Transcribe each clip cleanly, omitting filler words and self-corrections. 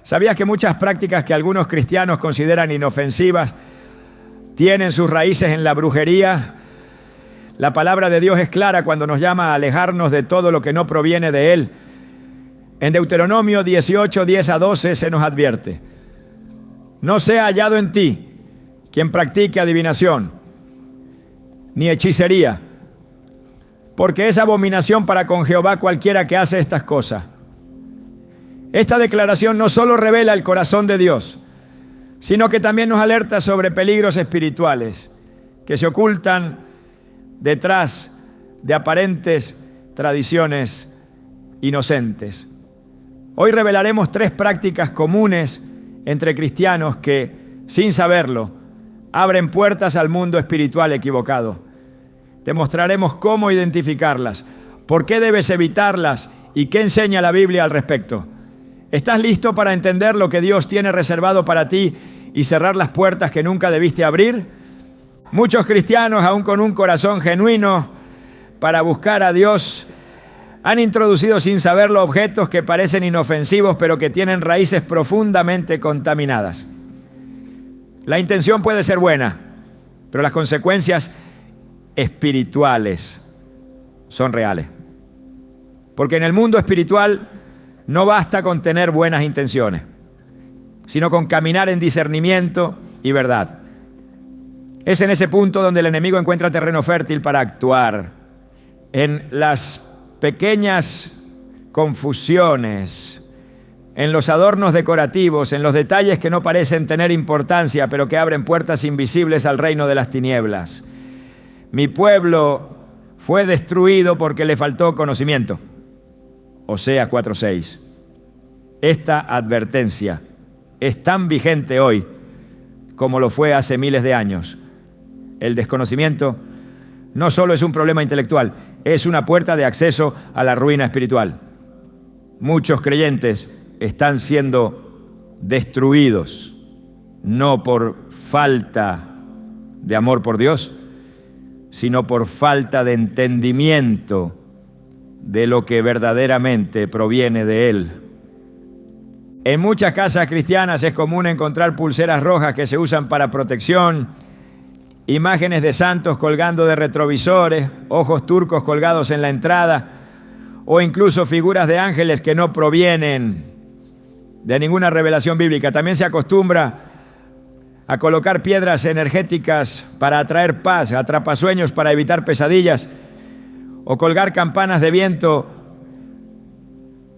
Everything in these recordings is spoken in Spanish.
¿Sabías que muchas prácticas que algunos cristianos consideran inofensivas tienen sus raíces en la brujería? La palabra de Dios es clara cuando nos llama a alejarnos de todo lo que no proviene de Él. En Deuteronomio 18, 10 a 12 se nos advierte: no sea hallado en ti quien practique adivinación, ni hechicería, porque es abominación para con Jehová cualquiera que hace estas cosas. Esta declaración no solo revela el corazón de Dios, sino que también nos alerta sobre peligros espirituales que se ocultan detrás de aparentes tradiciones inocentes. Hoy revelaremos 3 prácticas comunes entre cristianos que, sin saberlo, abren puertas al mundo espiritual equivocado. Te mostraremos cómo identificarlas, por qué debes evitarlas y qué enseña la Biblia al respecto. ¿Estás listo para entender lo que Dios tiene reservado para ti y cerrar las puertas que nunca debiste abrir? Muchos cristianos, aún con un corazón genuino para buscar a Dios, han introducido sin saberlo objetos que parecen inofensivos, pero que tienen raíces profundamente contaminadas. La intención puede ser buena, pero las consecuencias espirituales son reales. Porque en el mundo espiritual no basta con tener buenas intenciones, sino con caminar en discernimiento y verdad. Es en ese punto donde el enemigo encuentra terreno fértil para actuar. En las pequeñas confusiones, en los adornos decorativos, en los detalles que no parecen tener importancia, pero que abren puertas invisibles al reino de las tinieblas. Mi pueblo fue destruido porque le faltó conocimiento. Oseas 4:6. Esta advertencia es tan vigente hoy como lo fue hace miles de años. El desconocimiento no solo es un problema intelectual, es una puerta de acceso a la ruina espiritual. Muchos creyentes están siendo destruidos, no por falta de amor por Dios, sino por falta de entendimiento de lo que verdaderamente proviene de Él. En muchas casas cristianas es común encontrar pulseras rojas que se usan para protección, imágenes de santos colgando de retrovisores, ojos turcos colgados en la entrada, o incluso figuras de ángeles que no provienen de ninguna revelación bíblica. También se acostumbra a colocar piedras energéticas para atraer paz, atrapasueños para evitar pesadillas, o colgar campanas de viento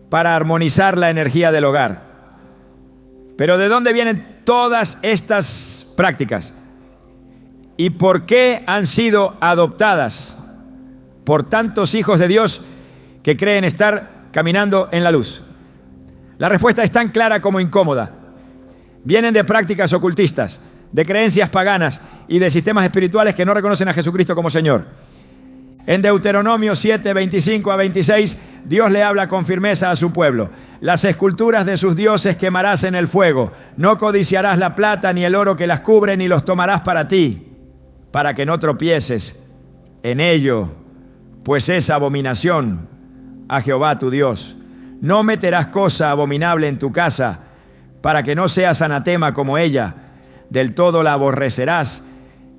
para armonizar la energía del hogar. Pero ¿de dónde vienen todas estas prácticas? ¿Y por qué han sido adoptadas por tantos hijos de Dios que creen estar caminando en la luz? La respuesta es tan clara como incómoda. Vienen de prácticas ocultistas, de creencias paganas y de sistemas espirituales que no reconocen a Jesucristo como Señor. En Deuteronomio 7, 25 a 26, Dios le habla con firmeza a su pueblo. Las esculturas de sus dioses quemarás en el fuego. No codiciarás la plata ni el oro que las cubre, ni los tomarás para ti, para que no tropieces en ello, pues es abominación a Jehová tu Dios. No meterás cosa abominable en tu casa, para que no seas anatema como ella. Del todo la aborrecerás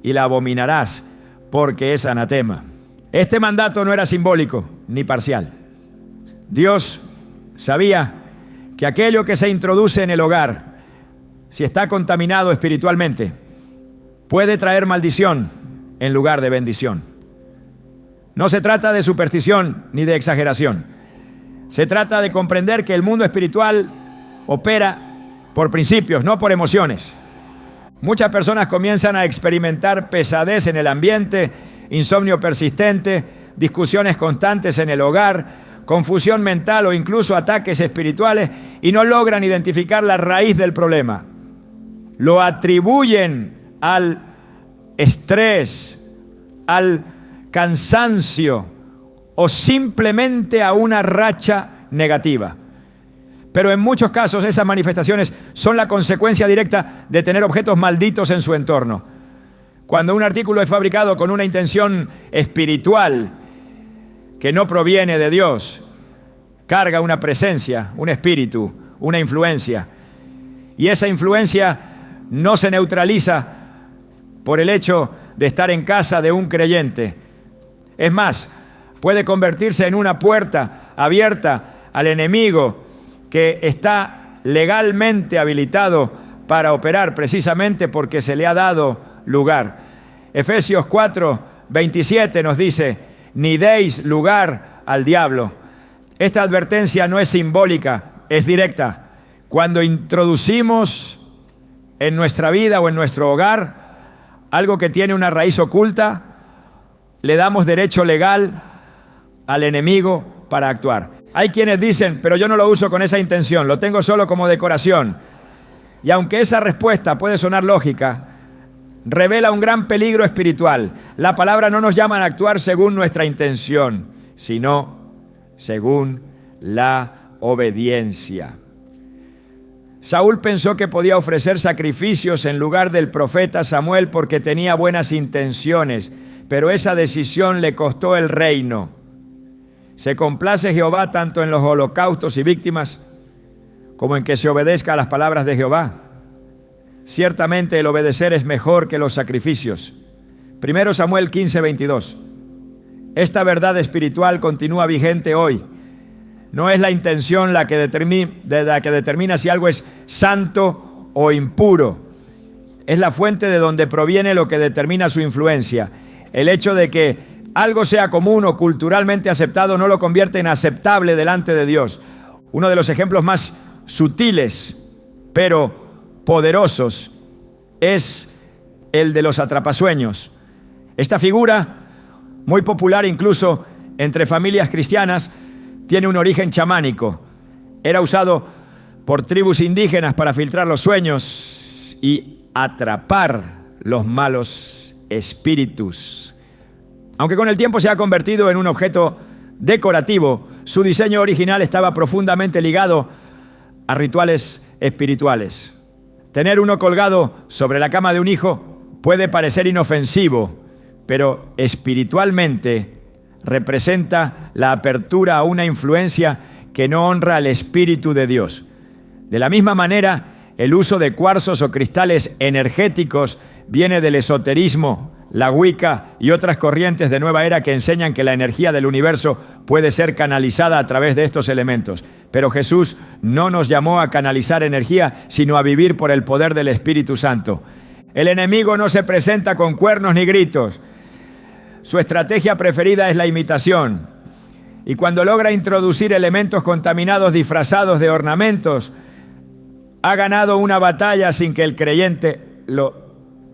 y la abominarás, porque es anatema. Este mandato no era simbólico ni parcial. Dios sabía que aquello que se introduce en el hogar, si está contaminado espiritualmente, puede traer maldición en lugar de bendición. No se trata de superstición ni de exageración. Se trata de comprender que el mundo espiritual opera por principios, no por emociones. Muchas personas comienzan a experimentar pesadez en el ambiente, insomnio persistente, discusiones constantes en el hogar, confusión mental o incluso ataques espirituales y no logran identificar la raíz del problema. Lo atribuyen al estrés, al cansancio o simplemente a una racha negativa. Pero en muchos casos esas manifestaciones son la consecuencia directa de tener objetos malditos en su entorno. Cuando un artículo es fabricado con una intención espiritual que no proviene de Dios, carga una presencia, un espíritu, una influencia. Y esa influencia no se neutraliza por el hecho de estar en casa de un creyente. Es más, puede convertirse en una puerta abierta al enemigo que está legalmente habilitado para operar precisamente porque se le ha dado lugar. Efesios 4:27 nos dice: ni deis lugar al diablo. Esta advertencia no es simbólica, es directa. Cuando introducimos en nuestra vida o en nuestro hogar algo que tiene una raíz oculta, le damos derecho legal al enemigo para actuar. Hay quienes dicen: pero yo no lo uso con esa intención, lo tengo solo como decoración. Y aunque esa respuesta puede sonar lógica, revela un gran peligro espiritual. La palabra no nos llama a actuar según nuestra intención, sino según la obediencia. Saúl pensó que podía ofrecer sacrificios en lugar del profeta Samuel porque tenía buenas intenciones, pero esa decisión le costó el reino. ¿Se complace Jehová tanto en los holocaustos y víctimas como en que se obedezca a las palabras de Jehová? Ciertamente el obedecer es mejor que los sacrificios. 1 Samuel 15:22. Esta verdad espiritual continúa vigente hoy. No es la intención la que determina si algo es santo o impuro. Es la fuente de donde proviene lo que determina su influencia. El hecho de que algo sea común o culturalmente aceptado no lo convierte en aceptable delante de Dios. Uno de los ejemplos más sutiles, pero poderosos, es el de los atrapasueños. Esta figura, muy popular incluso entre familias cristianas, tiene un origen chamánico. Era usado por tribus indígenas para filtrar los sueños y atrapar los malos espíritus. Aunque con el tiempo se ha convertido en un objeto decorativo, su diseño original estaba profundamente ligado a rituales espirituales. Tener uno colgado sobre la cama de un hijo puede parecer inofensivo, pero espiritualmente representa la apertura a una influencia que no honra al Espíritu de Dios. De la misma manera, el uso de cuarzos o cristales energéticos viene del esoterismo, la Wicca y otras corrientes de nueva era que enseñan que la energía del universo puede ser canalizada a través de estos elementos. Pero Jesús no nos llamó a canalizar energía, sino a vivir por el poder del Espíritu Santo. El enemigo no se presenta con cuernos ni gritos. Su estrategia preferida es la imitación. Y cuando logra introducir elementos contaminados disfrazados de ornamentos, ha ganado una batalla sin que el creyente lo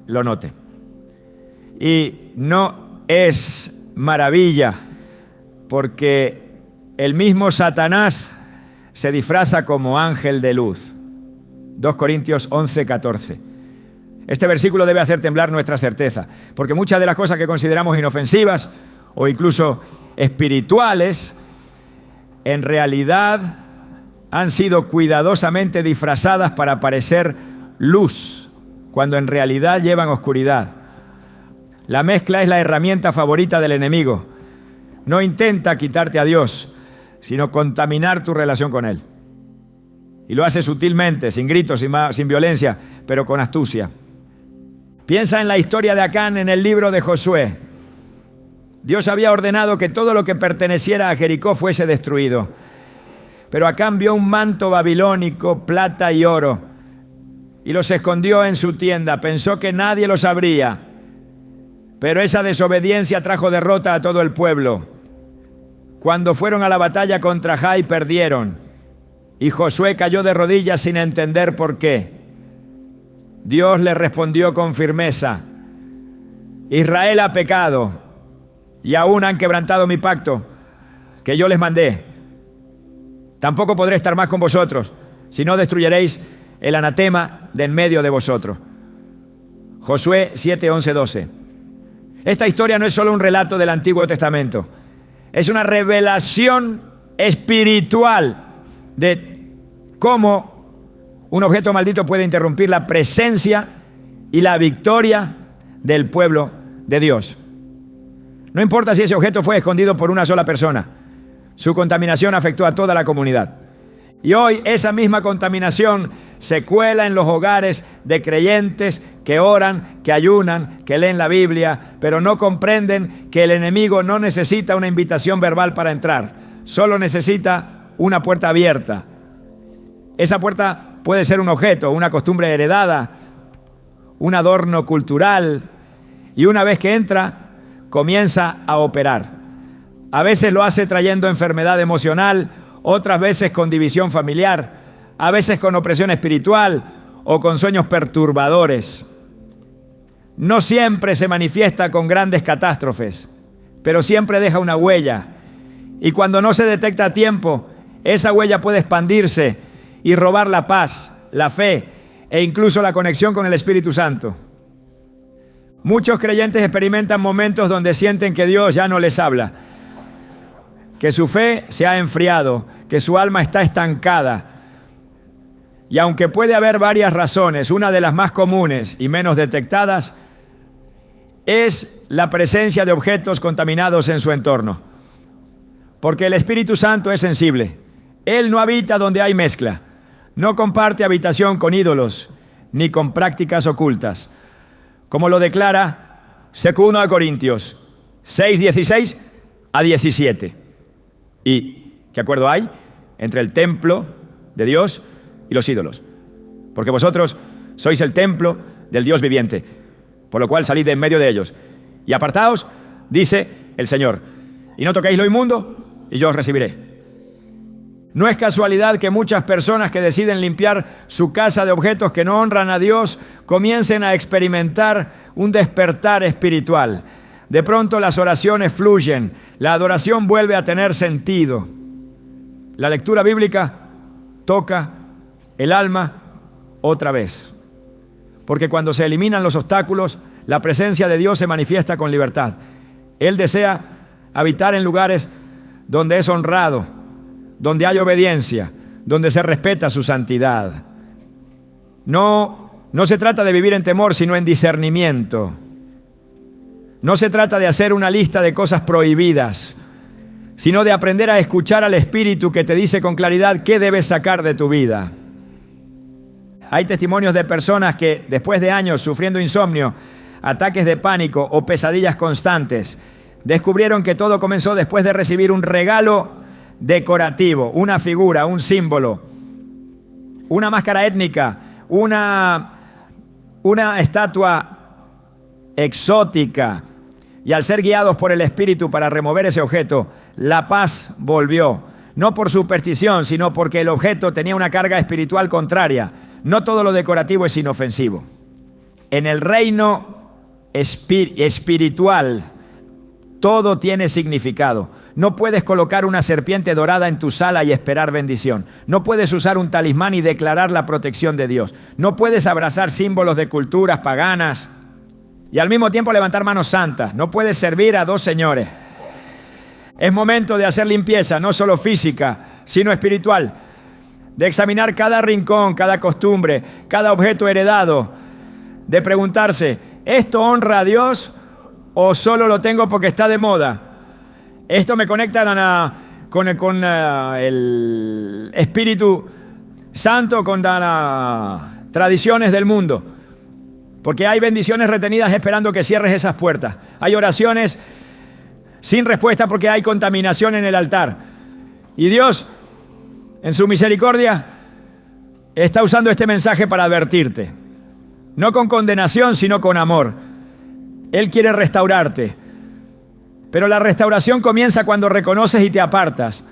note. Y no es maravilla, porque el mismo Satanás se disfraza como ángel de luz. 2 Corintios 11:14. Este versículo debe hacer temblar nuestra certeza, porque muchas de las cosas que consideramos inofensivas o incluso espirituales, en realidad han sido cuidadosamente disfrazadas para parecer luz, cuando en realidad llevan oscuridad. La mezcla es la herramienta favorita del enemigo. No intenta quitarte a Dios, sino contaminar tu relación con Él. Y lo hace sutilmente, sin gritos, sin violencia, pero con astucia. Piensa en la historia de Acán en el libro de Josué. Dios había ordenado que todo lo que perteneciera a Jericó fuese destruido. Pero Acán vio un manto babilónico, plata y oro, y los escondió en su tienda. Pensó que nadie lo sabría. Pero esa desobediencia trajo derrota a todo el pueblo. Cuando fueron a la batalla contra Jai, perdieron. Y Josué cayó de rodillas sin entender por qué. Dios le respondió con firmeza: Israel ha pecado y aún han quebrantado mi pacto que yo les mandé. Tampoco podré estar más con vosotros, si no destruyeréis el anatema de en medio de vosotros. Josué 7, 11, 12. Esta historia no es solo un relato del Antiguo Testamento, es una revelación espiritual de cómo un objeto maldito puede interrumpir la presencia y la victoria del pueblo de Dios. No importa si ese objeto fue escondido por una sola persona, su contaminación afectó a toda la comunidad. Y hoy esa misma contaminación se cuela en los hogares de creyentes que oran, que ayunan, que leen la Biblia, pero no comprenden que el enemigo no necesita una invitación verbal para entrar, solo necesita una puerta abierta. Esa puerta puede ser un objeto, una costumbre heredada, un adorno cultural, y una vez que entra, comienza a operar. A veces lo hace trayendo enfermedad emocional, otras veces con división familiar, a veces con opresión espiritual o con sueños perturbadores. No siempre se manifiesta con grandes catástrofes, pero siempre deja una huella. Y cuando no se detecta a tiempo, esa huella puede expandirse y robar la paz, la fe e incluso la conexión con el Espíritu Santo. Muchos creyentes experimentan momentos donde sienten que Dios ya no les habla, que su fe se ha enfriado, que su alma está estancada. Y aunque puede haber varias razones, una de las más comunes y menos detectadas es la presencia de objetos contaminados en su entorno. Porque el Espíritu Santo es sensible. Él no habita donde hay mezcla. No comparte habitación con ídolos ni con prácticas ocultas. Como lo declara 2 Corintios 6, 16 a 17. ¿Y qué acuerdo hay entre el templo de Dios y los ídolos? Porque vosotros sois el templo del Dios viviente, por lo cual salid de en medio de ellos. Y apartaos, dice el Señor, y no toquéis lo inmundo, y yo os recibiré. No es casualidad que muchas personas que deciden limpiar su casa de objetos que no honran a Dios comiencen a experimentar un despertar espiritual. De pronto las oraciones fluyen, la adoración vuelve a tener sentido. La lectura bíblica toca el alma otra vez. Porque cuando se eliminan los obstáculos, la presencia de Dios se manifiesta con libertad. Él desea habitar en lugares donde es honrado, donde hay obediencia, donde se respeta su santidad. No se trata de vivir en temor, sino en discernimiento. No se trata de hacer una lista de cosas prohibidas, sino de aprender a escuchar al Espíritu que te dice con claridad qué debes sacar de tu vida. Hay testimonios de personas que después de años sufriendo insomnio, ataques de pánico o pesadillas constantes, descubrieron que todo comenzó después de recibir un regalo decorativo, una figura, un símbolo, una máscara étnica, una estatua exótica. Y al ser guiados por el Espíritu para remover ese objeto, la paz volvió. No por superstición, sino porque el objeto tenía una carga espiritual contraria. No todo lo decorativo es inofensivo. En el reino espiritual, todo tiene significado. No puedes colocar una serpiente dorada en tu sala y esperar bendición. No puedes usar un talismán y declarar la protección de Dios. No puedes abrazar símbolos de culturas paganas y al mismo tiempo levantar manos santas. No puedes servir a dos señores. Es momento de hacer limpieza, no solo física, sino espiritual. De examinar cada rincón, cada costumbre, cada objeto heredado. De preguntarse, ¿esto honra a Dios o solo lo tengo porque está de moda? ¿Esto me conecta con el Espíritu Santo, con las tradiciones del mundo? Porque hay bendiciones retenidas esperando que cierres esas puertas. Hay oraciones sin respuesta porque hay contaminación en el altar. Y Dios, en su misericordia, está usando este mensaje para advertirte. No con condenación, sino con amor. Él quiere restaurarte. Pero la restauración comienza cuando reconoces y te apartas.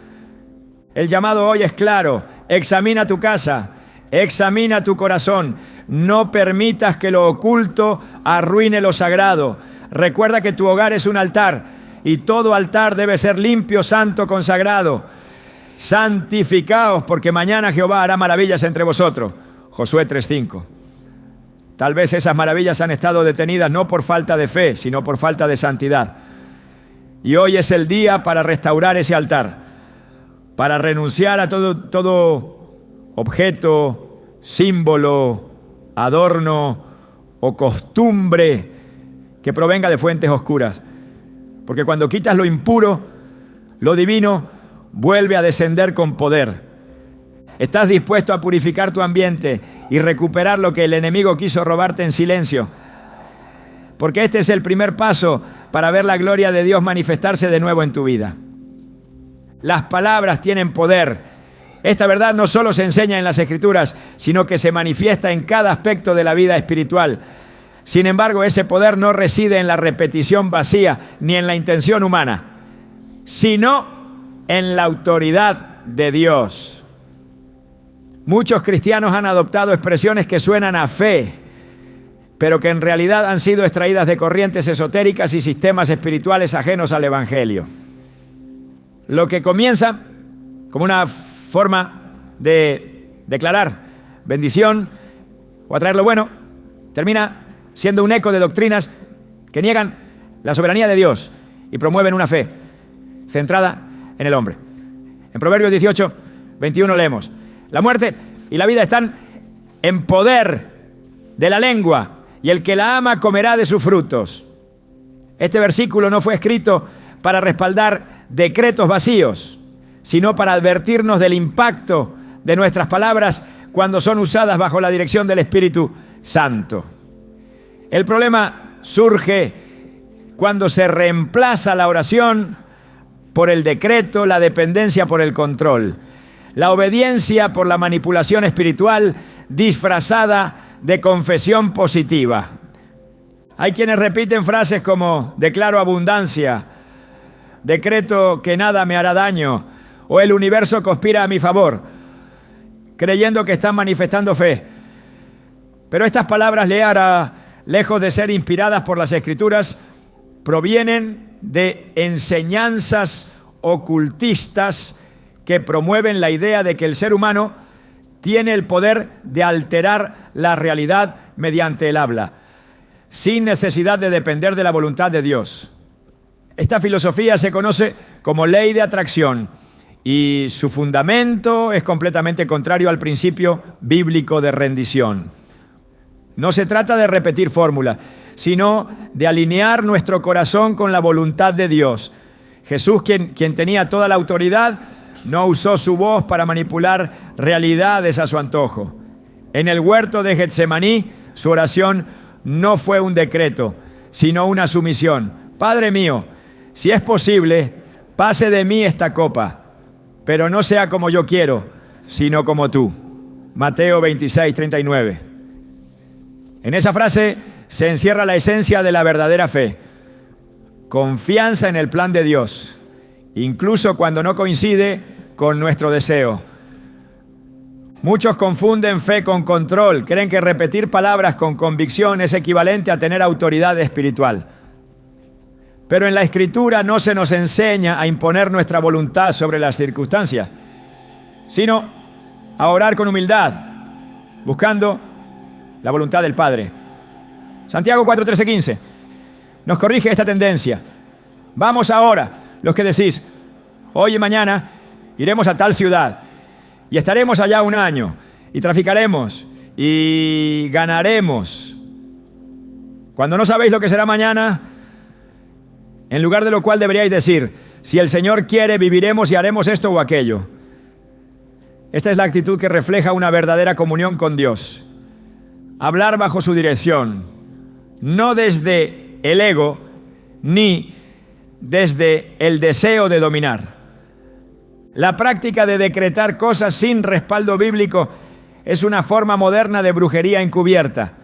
El llamado hoy es claro. Examina tu casa. Examina tu corazón. No permitas que lo oculto arruine lo sagrado. Recuerda que tu hogar es un altar y todo altar debe ser limpio, santo, consagrado. Santificaos, porque mañana Jehová hará maravillas entre vosotros. Josué 3:5. Tal vez esas maravillas han estado detenidas no por falta de fe, sino por falta de santidad. Y hoy es el día para restaurar ese altar, para renunciar a todo objeto, símbolo, adorno o costumbre que provenga de fuentes oscuras. Porque cuando quitas lo impuro, lo divino vuelve a descender con poder. ¿Estás dispuesto a purificar tu ambiente y recuperar lo que el enemigo quiso robarte en silencio? Porque este es el primer paso para ver la gloria de Dios manifestarse de nuevo en tu vida. Las palabras tienen poder. Esta verdad no solo se enseña en las Escrituras, sino que se manifiesta en cada aspecto de la vida espiritual. Sin embargo, ese poder no reside en la repetición vacía ni en la intención humana, sino en la autoridad de Dios. Muchos cristianos han adoptado expresiones que suenan a fe, pero que en realidad han sido extraídas de corrientes esotéricas y sistemas espirituales ajenos al Evangelio. Lo que comienza como una forma de declarar bendición o atraer lo bueno, termina siendo un eco de doctrinas que niegan la soberanía de Dios y promueven una fe centrada en el hombre. En Proverbios 18, 21 leemos: la muerte y la vida están en poder de la lengua, y el que la ama comerá de sus frutos. Este versículo no fue escrito para respaldar decretos vacíos, sino para advertirnos del impacto de nuestras palabras cuando son usadas bajo la dirección del Espíritu Santo. El problema surge cuando se reemplaza la oración por el decreto, la dependencia por el control, la obediencia por la manipulación espiritual disfrazada de confesión positiva. Hay quienes repiten frases como: declaro abundancia, decreto que nada me hará daño, o el universo conspira a mi favor, creyendo que están manifestando fe. Pero estas palabras, lejos de ser inspiradas por las Escrituras, provienen de enseñanzas ocultistas que promueven la idea de que el ser humano tiene el poder de alterar la realidad mediante el habla, sin necesidad de depender de la voluntad de Dios. Esta filosofía se conoce como ley de atracción y su fundamento es completamente contrario al principio bíblico de rendición. No se trata de repetir fórmulas, sino de alinear nuestro corazón con la voluntad de Dios. Jesús, quien tenía toda la autoridad, no usó su voz para manipular realidades a su antojo. En el huerto de Getsemaní, su oración no fue un decreto, sino una sumisión. Padre mío, si es posible, pase de mí esta copa, pero no sea como yo quiero, sino como tú. Mateo 26, 39. En esa frase se encierra la esencia de la verdadera fe. Confianza en el plan de Dios, incluso cuando no coincide con nuestro deseo. Muchos confunden fe con control, creen que repetir palabras con convicción es equivalente a tener autoridad espiritual. Pero en la Escritura no se nos enseña a imponer nuestra voluntad sobre las circunstancias, sino a orar con humildad, buscando la voluntad del Padre. Santiago 4, 13, 15 nos corrige esta tendencia. Vamos ahora, los que decís, hoy y mañana iremos a tal ciudad y estaremos allá un año y traficaremos y ganaremos. Cuando no sabéis lo que será mañana, en lugar de lo cual deberíais decir: si el Señor quiere, viviremos y haremos esto o aquello. Esta es la actitud que refleja una verdadera comunión con Dios. Hablar bajo su dirección, no desde el ego ni desde el deseo de dominar. La práctica de decretar cosas sin respaldo bíblico es una forma moderna de brujería encubierta,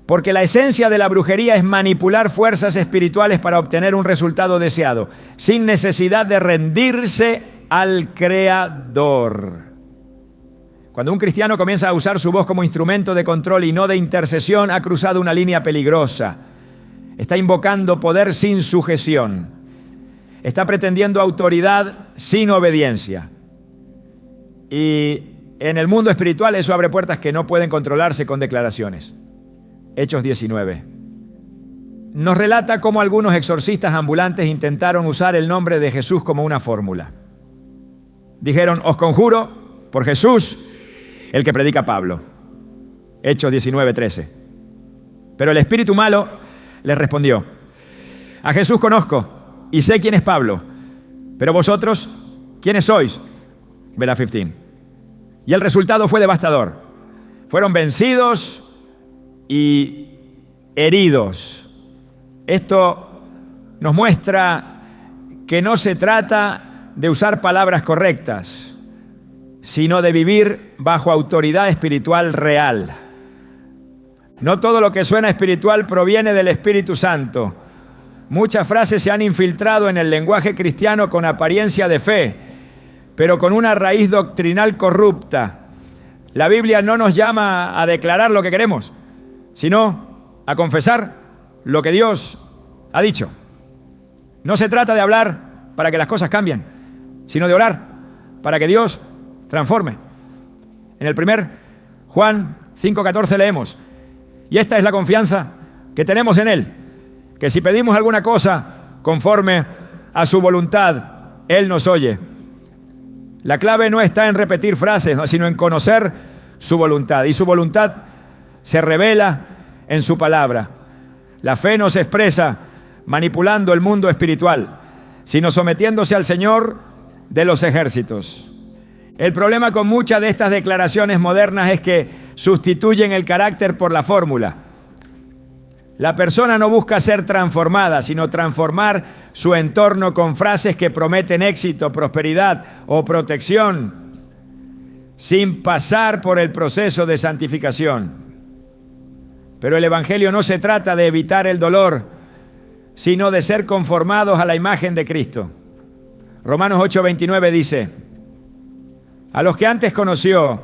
porque la esencia de la brujería es manipular fuerzas espirituales para obtener un resultado deseado, sin necesidad de rendirse al Creador. Cuando un cristiano comienza a usar su voz como instrumento de control y no de intercesión, ha cruzado una línea peligrosa. Está invocando poder sin sujeción. Está pretendiendo autoridad sin obediencia. Y en el mundo espiritual eso abre puertas que no pueden controlarse con declaraciones. Hechos 19. Nos relata cómo algunos exorcistas ambulantes intentaron usar el nombre de Jesús como una fórmula. Dijeron: os conjuro por Jesús, el que predica Pablo. Hechos 19, 13. Pero el espíritu malo les respondió: a Jesús conozco y sé quién es Pablo, pero vosotros, ¿quiénes sois? Verá 15. Y el resultado fue devastador. Fueron vencidos y heridos. Esto nos muestra que no se trata de usar palabras correctas, sino de vivir bajo autoridad espiritual real. No todo lo que suena espiritual proviene del Espíritu Santo. Muchas frases se han infiltrado en el lenguaje cristiano con apariencia de fe, pero con una raíz doctrinal corrupta. La Biblia no nos llama a declarar lo que queremos, sino a confesar lo que Dios ha dicho. No se trata de hablar para que las cosas cambien, sino de orar para que Dios transforme. En el primer Juan 5:14 leemos: y esta es la confianza que tenemos en Él, que si pedimos alguna cosa conforme a su voluntad, Él nos oye. La clave no está en repetir frases, sino en conocer su voluntad. Y su voluntad se revela en su palabra. La fe no se expresa manipulando el mundo espiritual, sino sometiéndose al Señor de los ejércitos. El problema con muchas de estas declaraciones modernas es que sustituyen el carácter por la fórmula. La persona no busca ser transformada, sino transformar su entorno con frases que prometen éxito, prosperidad o protección, sin pasar por el proceso de santificación. Pero el Evangelio no se trata de evitar el dolor, sino de ser conformados a la imagen de Cristo. Romanos 8:29 dice: a los que antes conoció,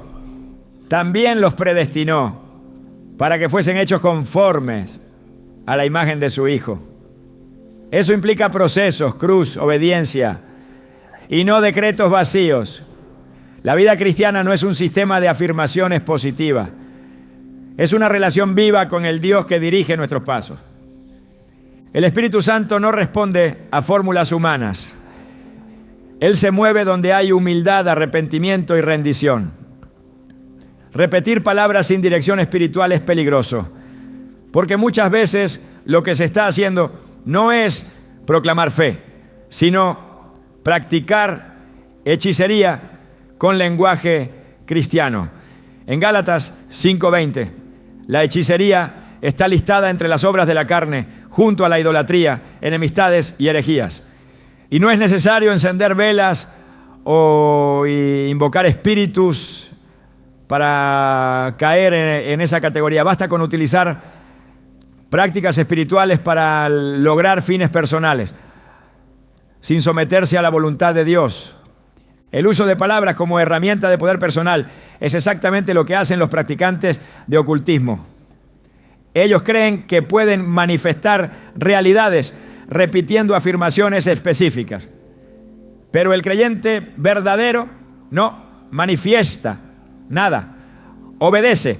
también los predestinó para que fuesen hechos conformes a la imagen de su Hijo. Eso implica procesos, cruz, obediencia, y no decretos vacíos. La vida cristiana no es un sistema de afirmaciones positivas. Es una relación viva con el Dios que dirige nuestros pasos. El Espíritu Santo no responde a fórmulas humanas. Él se mueve donde hay humildad, arrepentimiento y rendición. Repetir palabras sin dirección espiritual es peligroso, porque muchas veces lo que se está haciendo no es proclamar fe, sino practicar hechicería con lenguaje cristiano. En Gálatas 5:20, la hechicería está listada entre las obras de la carne, junto a la idolatría, enemistades y herejías. Y no es necesario encender velas o invocar espíritus para caer en esa categoría. Basta con utilizar prácticas espirituales para lograr fines personales, sin someterse a la voluntad de Dios. El uso de palabras como herramienta de poder personal es exactamente lo que hacen los practicantes de ocultismo. Ellos creen que pueden manifestar realidades repitiendo afirmaciones específicas. Pero el creyente verdadero no manifiesta nada, obedece,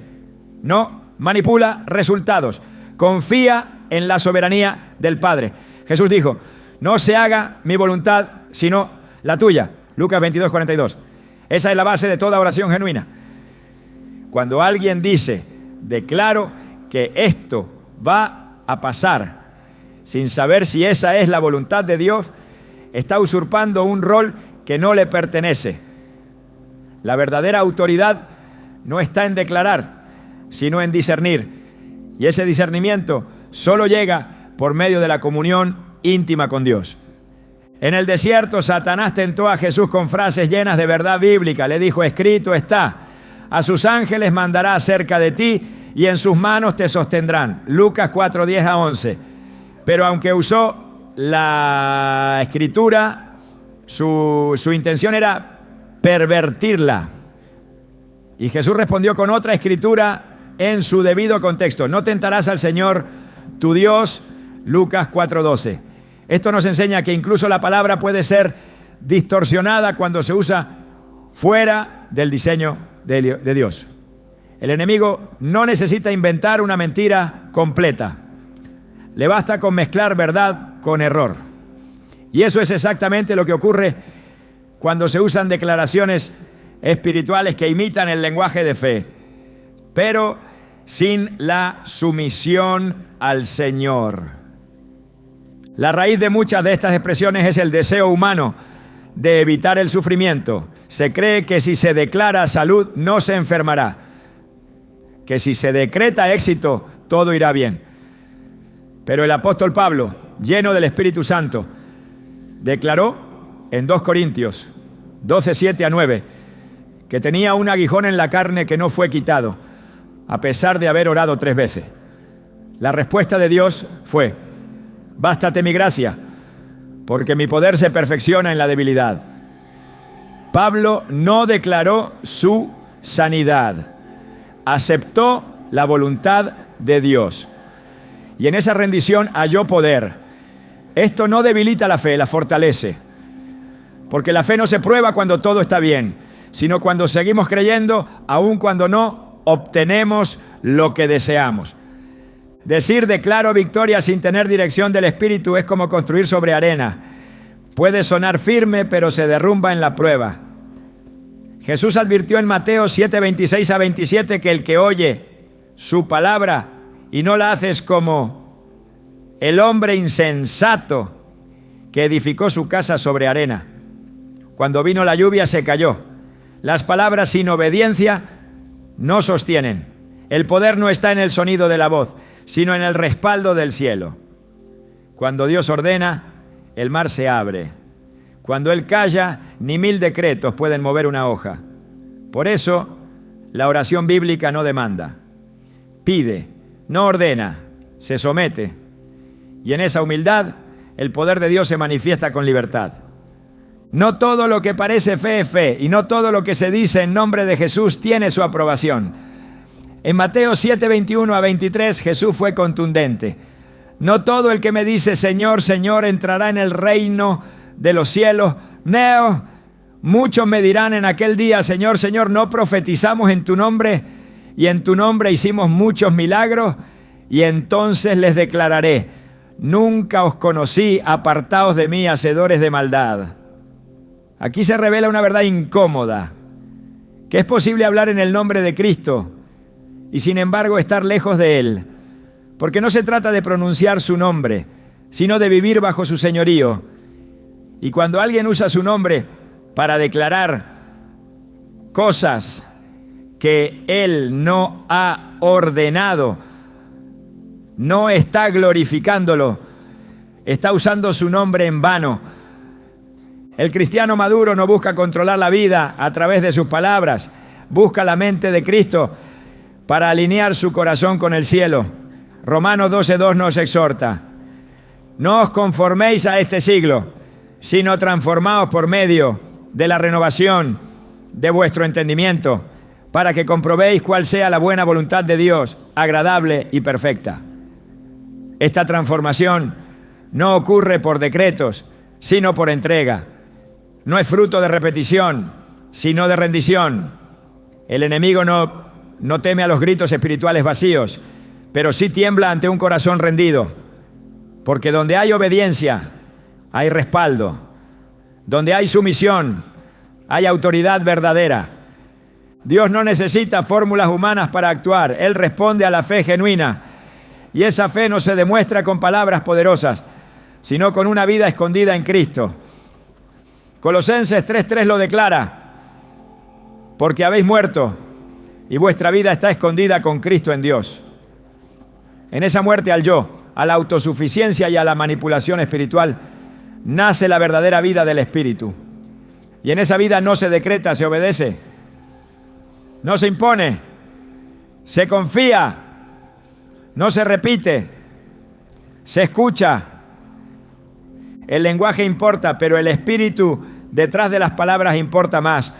no manipula resultados, confía en la soberanía del Padre. Jesús dijo: no se haga mi voluntad sino la tuya. Lucas 22:42. Esa es la base de toda oración genuina. Cuando alguien dice: declaro que esto va a pasar, sin saber si esa es la voluntad de Dios, está usurpando un rol que no le pertenece. La verdadera autoridad no está en declarar, sino en discernir. Y ese discernimiento solo llega por medio de la comunión íntima con Dios. En el desierto, Satanás tentó a Jesús con frases llenas de verdad bíblica. Le dijo: escrito está, a sus ángeles mandará acerca de ti y en sus manos te sostendrán. Lucas 4:10-11. Pero aunque usó la escritura, su intención era pervertirla. Y Jesús respondió con otra escritura en su debido contexto: no tentarás al Señor tu Dios. Lucas 4:12. Esto nos enseña que incluso la palabra puede ser distorsionada cuando se usa fuera del diseño de Dios. El enemigo no necesita inventar una mentira completa. Le basta con mezclar verdad con error. Y eso es exactamente lo que ocurre cuando se usan declaraciones espirituales que imitan el lenguaje de fe, pero sin la sumisión al Señor. La raíz de muchas de estas expresiones es el deseo humano de evitar el sufrimiento, se cree que si se declara salud no se enfermará, que si se decreta éxito todo irá bien. Pero el apóstol Pablo, lleno del Espíritu Santo, declaró en 2 Corintios 12, 7 a 9, que tenía un aguijón en la carne que no fue quitado, a pesar de haber orado 3 veces. La respuesta de Dios fue: bástate mi gracia, porque mi poder se perfecciona en la debilidad. Pablo no declaró su sanidad, aceptó la voluntad de Dios y en esa rendición halló poder. Esto no debilita la fe, la fortalece, porque la fe no se prueba cuando todo está bien, sino cuando seguimos creyendo, aun cuando no obtenemos lo que deseamos. Decir declaro victoria sin tener dirección del Espíritu es como construir sobre arena. Puede sonar firme, pero se derrumba en la prueba. Jesús advirtió en Mateo 7, 26 a 27 que el que oye su palabra y no la hace es como el hombre insensato que edificó su casa sobre arena. Cuando vino la lluvia se cayó. Las palabras sin obediencia no sostienen. El poder no está en el sonido de la voz, sino en el respaldo del cielo. Cuando Dios ordena, el mar se abre. Cuando Él calla, ni 1000 decretos pueden mover una hoja. Por eso, la oración bíblica no demanda, pide, no ordena, se somete. Y en esa humildad, el poder de Dios se manifiesta con libertad. No todo lo que parece fe es fe, y no todo lo que se dice en nombre de Jesús tiene su aprobación. En Mateo 7, 21 a 23, Jesús fue contundente. No todo el que me dice Señor, Señor entrará en el reino de los cielos. No, muchos me dirán en aquel día, Señor, Señor, ¿no profetizamos en tu nombre? Y en tu nombre hicimos muchos milagros. Y entonces les declararé, nunca os conocí, apartaos de mí, hacedores de maldad. Aquí se revela una verdad incómoda, que es posible hablar en el nombre de Cristo y sin embargo estar lejos de Él, porque no se trata de pronunciar su nombre, sino de vivir bajo su señorío. Y cuando alguien usa su nombre para declarar cosas que Él no ha ordenado, no está glorificándolo, está usando su nombre en vano. El cristiano maduro no busca controlar la vida a través de sus palabras, busca la mente de Cristo para alinear su corazón con el cielo. Romanos 12:2 nos exhorta: no os conforméis a este siglo, sino transformaos por medio de la renovación de vuestro entendimiento, para que comprobéis cuál sea la buena voluntad de Dios, agradable y perfecta. Esta transformación no ocurre por decretos, sino por entrega. No es fruto de repetición, sino de rendición. El enemigo no teme a los gritos espirituales vacíos, pero sí tiembla ante un corazón rendido, porque donde hay obediencia, hay respaldo. Donde hay sumisión, hay autoridad verdadera. Dios no necesita fórmulas humanas para actuar. Él responde a la fe genuina. Y esa fe no se demuestra con palabras poderosas, sino con una vida escondida en Cristo. Colosenses 3:3 lo declara: porque habéis muerto y vuestra vida está escondida con Cristo en Dios. En esa muerte al yo, a la autosuficiencia y a la manipulación espiritual, nace la verdadera vida del Espíritu. Y en esa vida no se decreta, se obedece. No se impone, se confía, no se repite, se escucha. El lenguaje importa, pero el espíritu detrás de las palabras importa más.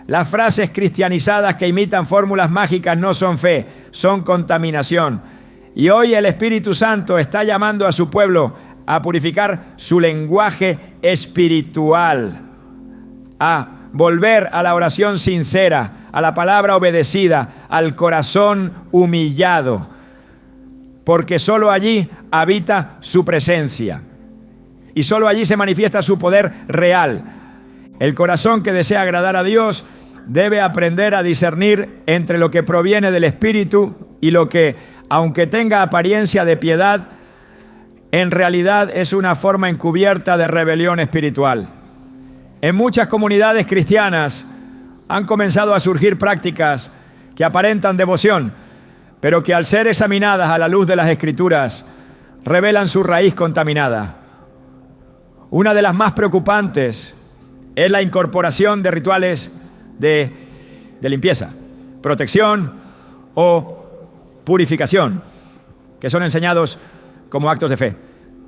Las frases cristianizadas que imitan fórmulas mágicas no son fe, son contaminación. Y hoy el Espíritu Santo está llamando a su pueblo a purificar su lenguaje espiritual, a volver a la oración sincera, a la palabra obedecida, al corazón humillado, porque solo allí habita su presencia y solo allí se manifiesta su poder real. El corazón que desea agradar a Dios debe aprender a discernir entre lo que proviene del Espíritu y lo que, aunque tenga apariencia de piedad, en realidad es una forma encubierta de rebelión espiritual. En muchas comunidades cristianas han comenzado a surgir prácticas que aparentan devoción, pero que al ser examinadas a la luz de las Escrituras, revelan su raíz contaminada. Una de las más preocupantes es la incorporación de rituales de limpieza, protección o purificación, que son enseñados como actos de fe,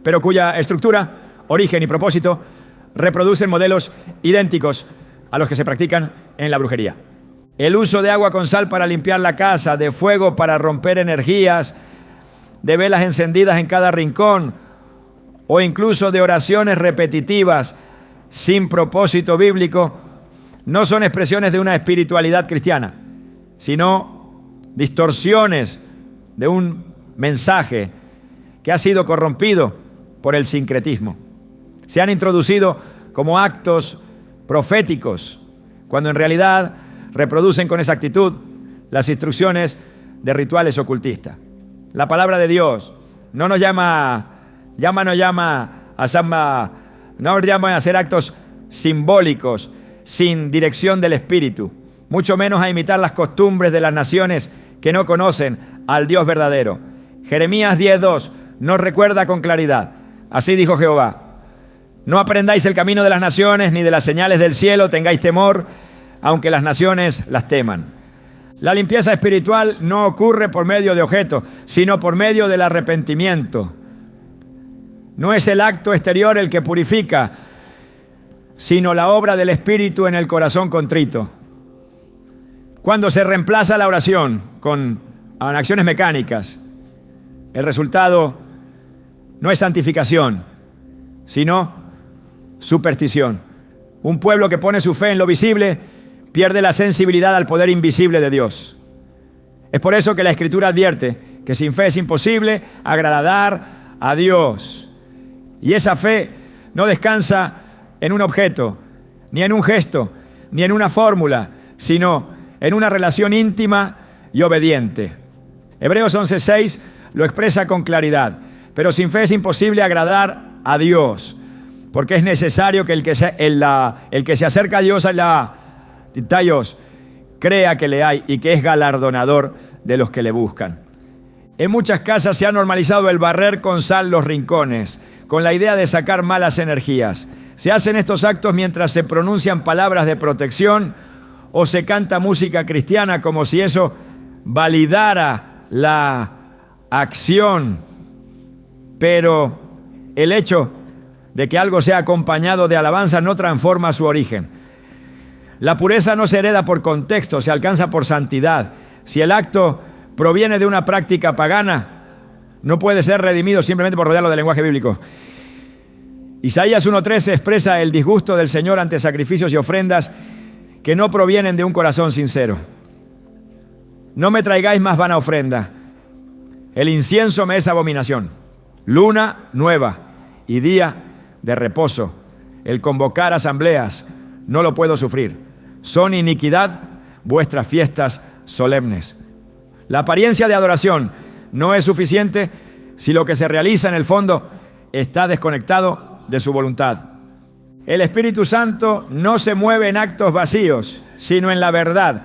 pero cuya estructura, origen y propósito reproducen modelos idénticos a los que se practican en la brujería. El uso de agua con sal para limpiar la casa, de fuego para romper energías, de velas encendidas en cada rincón o incluso de oraciones repetitivas sin propósito bíblico, no son expresiones de una espiritualidad cristiana, sino distorsiones de un mensaje que ha sido corrompido por el sincretismo. Se han introducido como actos proféticos, cuando en realidad reproducen con exactitud las instrucciones de rituales ocultistas. La palabra de Dios no nos llama a hacer actos simbólicos sin dirección del Espíritu, mucho menos a imitar las costumbres de las naciones que no conocen al Dios verdadero. Jeremías 10:2 nos recuerda con claridad: así dijo Jehová, no aprendáis el camino de las naciones, ni de las señales del cielo tengáis temor, aunque las naciones las teman. La limpieza espiritual no ocurre por medio de objetos, sino por medio del arrepentimiento. No es el acto exterior el que purifica, sino la obra del Espíritu en el corazón contrito. Cuando se reemplaza la oración con acciones mecánicas, el resultado no es santificación, sino superstición. Un pueblo que pone su fe en lo visible pierde la sensibilidad al poder invisible de Dios. Es por eso que la Escritura advierte que sin fe es imposible agradar a Dios. Y esa fe no descansa en un objeto, ni en un gesto, ni en una fórmula, sino en una relación íntima y obediente. Hebreos 11:6 lo expresa con claridad. Pero sin fe es imposible agradar a Dios, porque es necesario que el que se acerca a Dios crea que le hay y que es galardonador de los que le buscan. En muchas casas se ha normalizado el barrer con sal los rincones, con la idea de sacar malas energías. Se hacen estos actos mientras se pronuncian palabras de protección o se canta música cristiana como si eso validara la acción. Pero el hecho de que algo sea acompañado de alabanza no transforma su origen. La pureza no se hereda por contexto, se alcanza por santidad. Si el acto proviene de una práctica pagana, no puede ser redimido simplemente por rodearlo del lenguaje bíblico. Isaías 1:13 expresa el disgusto del Señor ante sacrificios y ofrendas que no provienen de un corazón sincero. No me traigáis más vana ofrenda. El incienso me es abominación. Luna nueva y día de reposo. El convocar asambleas no lo puedo sufrir. Son iniquidad vuestras fiestas solemnes. La apariencia de adoración no es suficiente si lo que se realiza en el fondo está desconectado de su voluntad. El Espíritu Santo no se mueve en actos vacíos, sino en la verdad.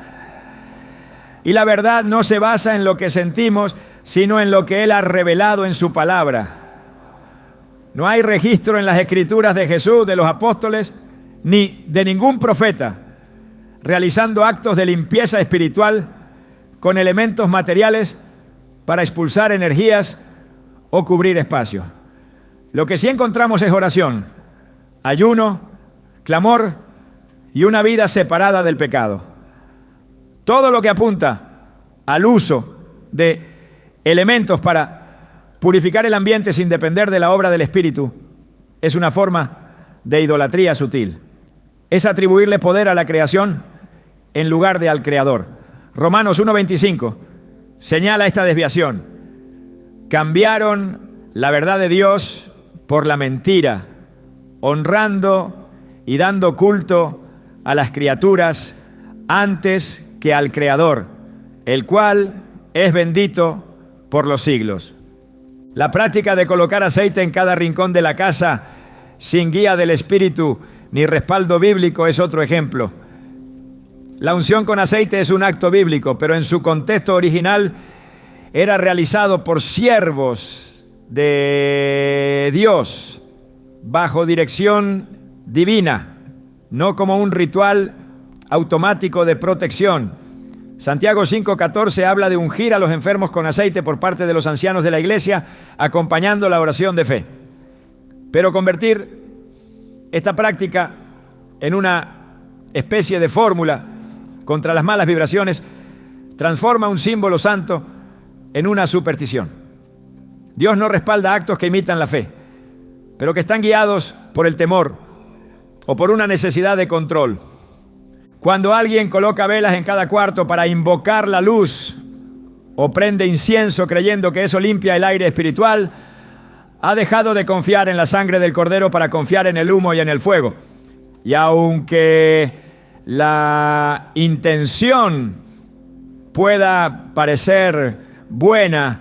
Y la verdad no se basa en lo que sentimos, sino en lo que Él ha revelado en su palabra. No hay registro en las Escrituras de Jesús, de los apóstoles, ni de ningún profeta realizando actos de limpieza espiritual con elementos materiales para expulsar energías o cubrir espacios. Lo que sí encontramos es oración, ayuno, clamor y una vida separada del pecado. Todo lo que apunta al uso de elementos para purificar el ambiente sin depender de la obra del Espíritu es una forma de idolatría sutil. Es atribuirle poder a la creación en lugar de al Creador. Romanos 1:25 señala esta desviación. Cambiaron la verdad de Dios por la mentira, honrando y dando culto a las criaturas antes que al Creador, el cual es bendito por los siglos. La práctica de colocar aceite en cada rincón de la casa sin guía del Espíritu ni respaldo bíblico es otro ejemplo. La unción con aceite es un acto bíblico, pero en su contexto original era realizado por siervos de Dios bajo dirección divina, no como un ritual automático de protección. Santiago 5:14 habla de ungir a los enfermos con aceite por parte de los ancianos de la iglesia, acompañando la oración de fe. Pero convertir esta práctica en una especie de fórmula contra las malas vibraciones transforma un símbolo santo en una superstición. Dios no respalda actos que imitan la fe, pero que están guiados por el temor o por una necesidad de control. Cuando alguien coloca velas en cada cuarto para invocar la luz o prende incienso creyendo que eso limpia el aire espiritual, ha dejado de confiar en la sangre del Cordero para confiar en el humo y en el fuego. Y aunque la intención pueda parecer buena,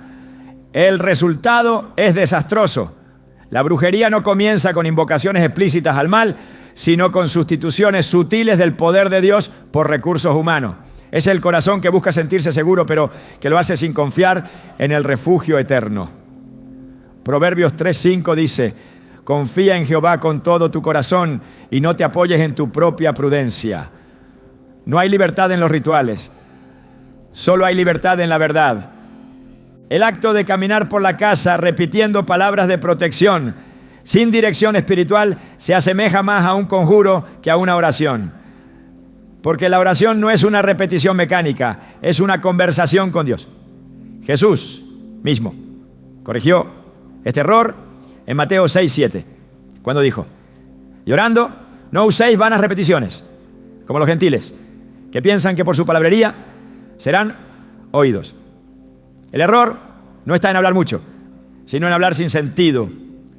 el resultado es desastroso. La brujería no comienza con invocaciones explícitas al mal, sino con sustituciones sutiles del poder de Dios por recursos humanos. Es el corazón que busca sentirse seguro, pero que lo hace sin confiar en el refugio eterno. Proverbios 3:5 dice: confía en Jehová con todo tu corazón y no te apoyes en tu propia prudencia. No hay libertad en los rituales, solo hay libertad en la verdad. El acto de caminar por la casa repitiendo palabras de protección sin dirección espiritual se asemeja más a un conjuro que a una oración. Porque la oración no es una repetición mecánica, es una conversación con Dios. Jesús mismo corrigió este error en Mateo 6:7, cuando dijo: y orando, no uséis vanas repeticiones, como los gentiles, que piensan que por su palabrería serán oídos. El error no está en hablar mucho, sino en hablar sin sentido,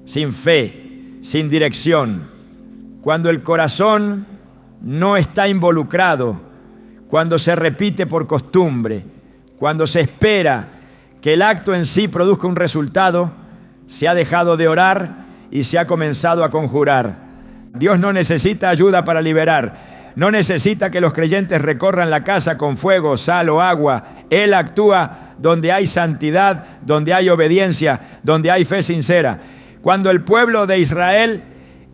sin fe, sin dirección. Cuando el corazón no está involucrado, cuando se repite por costumbre, cuando se espera que el acto en sí produzca un resultado, se ha dejado de orar y se ha comenzado a conjurar. Dios no necesita ayuda para liberar. No necesita que los creyentes recorran la casa con fuego, sal o agua. Él actúa donde hay santidad, donde hay obediencia, donde hay fe sincera. Cuando el pueblo de Israel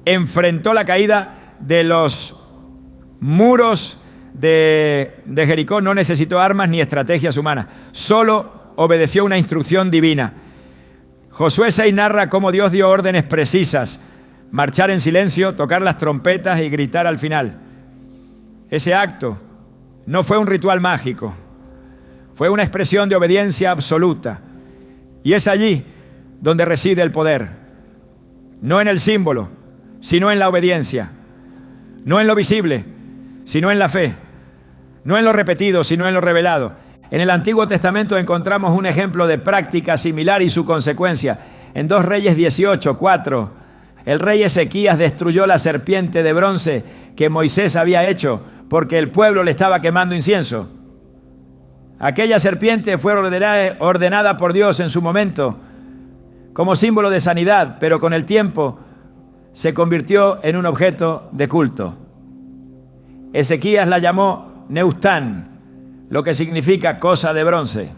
enfrentó la caída de los muros de Jericó, no necesitó armas ni estrategias humanas. Solo obedeció una instrucción divina. Josué 6 narra cómo Dios dio órdenes precisas: marchar en silencio, tocar las trompetas y gritar al final. Ese acto no fue un ritual mágico, fue una expresión de obediencia absoluta. Y es allí donde reside el poder, no en el símbolo, sino en la obediencia, no en lo visible, sino en la fe, no en lo repetido, sino en lo revelado. En el Antiguo Testamento encontramos un ejemplo de práctica similar y su consecuencia. En 2 Reyes 18:4, el rey Ezequías destruyó la serpiente de bronce que Moisés había hecho porque el pueblo le estaba quemando incienso. Aquella serpiente fue ordenada por Dios en su momento como símbolo de sanidad, pero con el tiempo se convirtió en un objeto de culto. Ezequías la llamó Neustán, lo que significa cosa de bronce,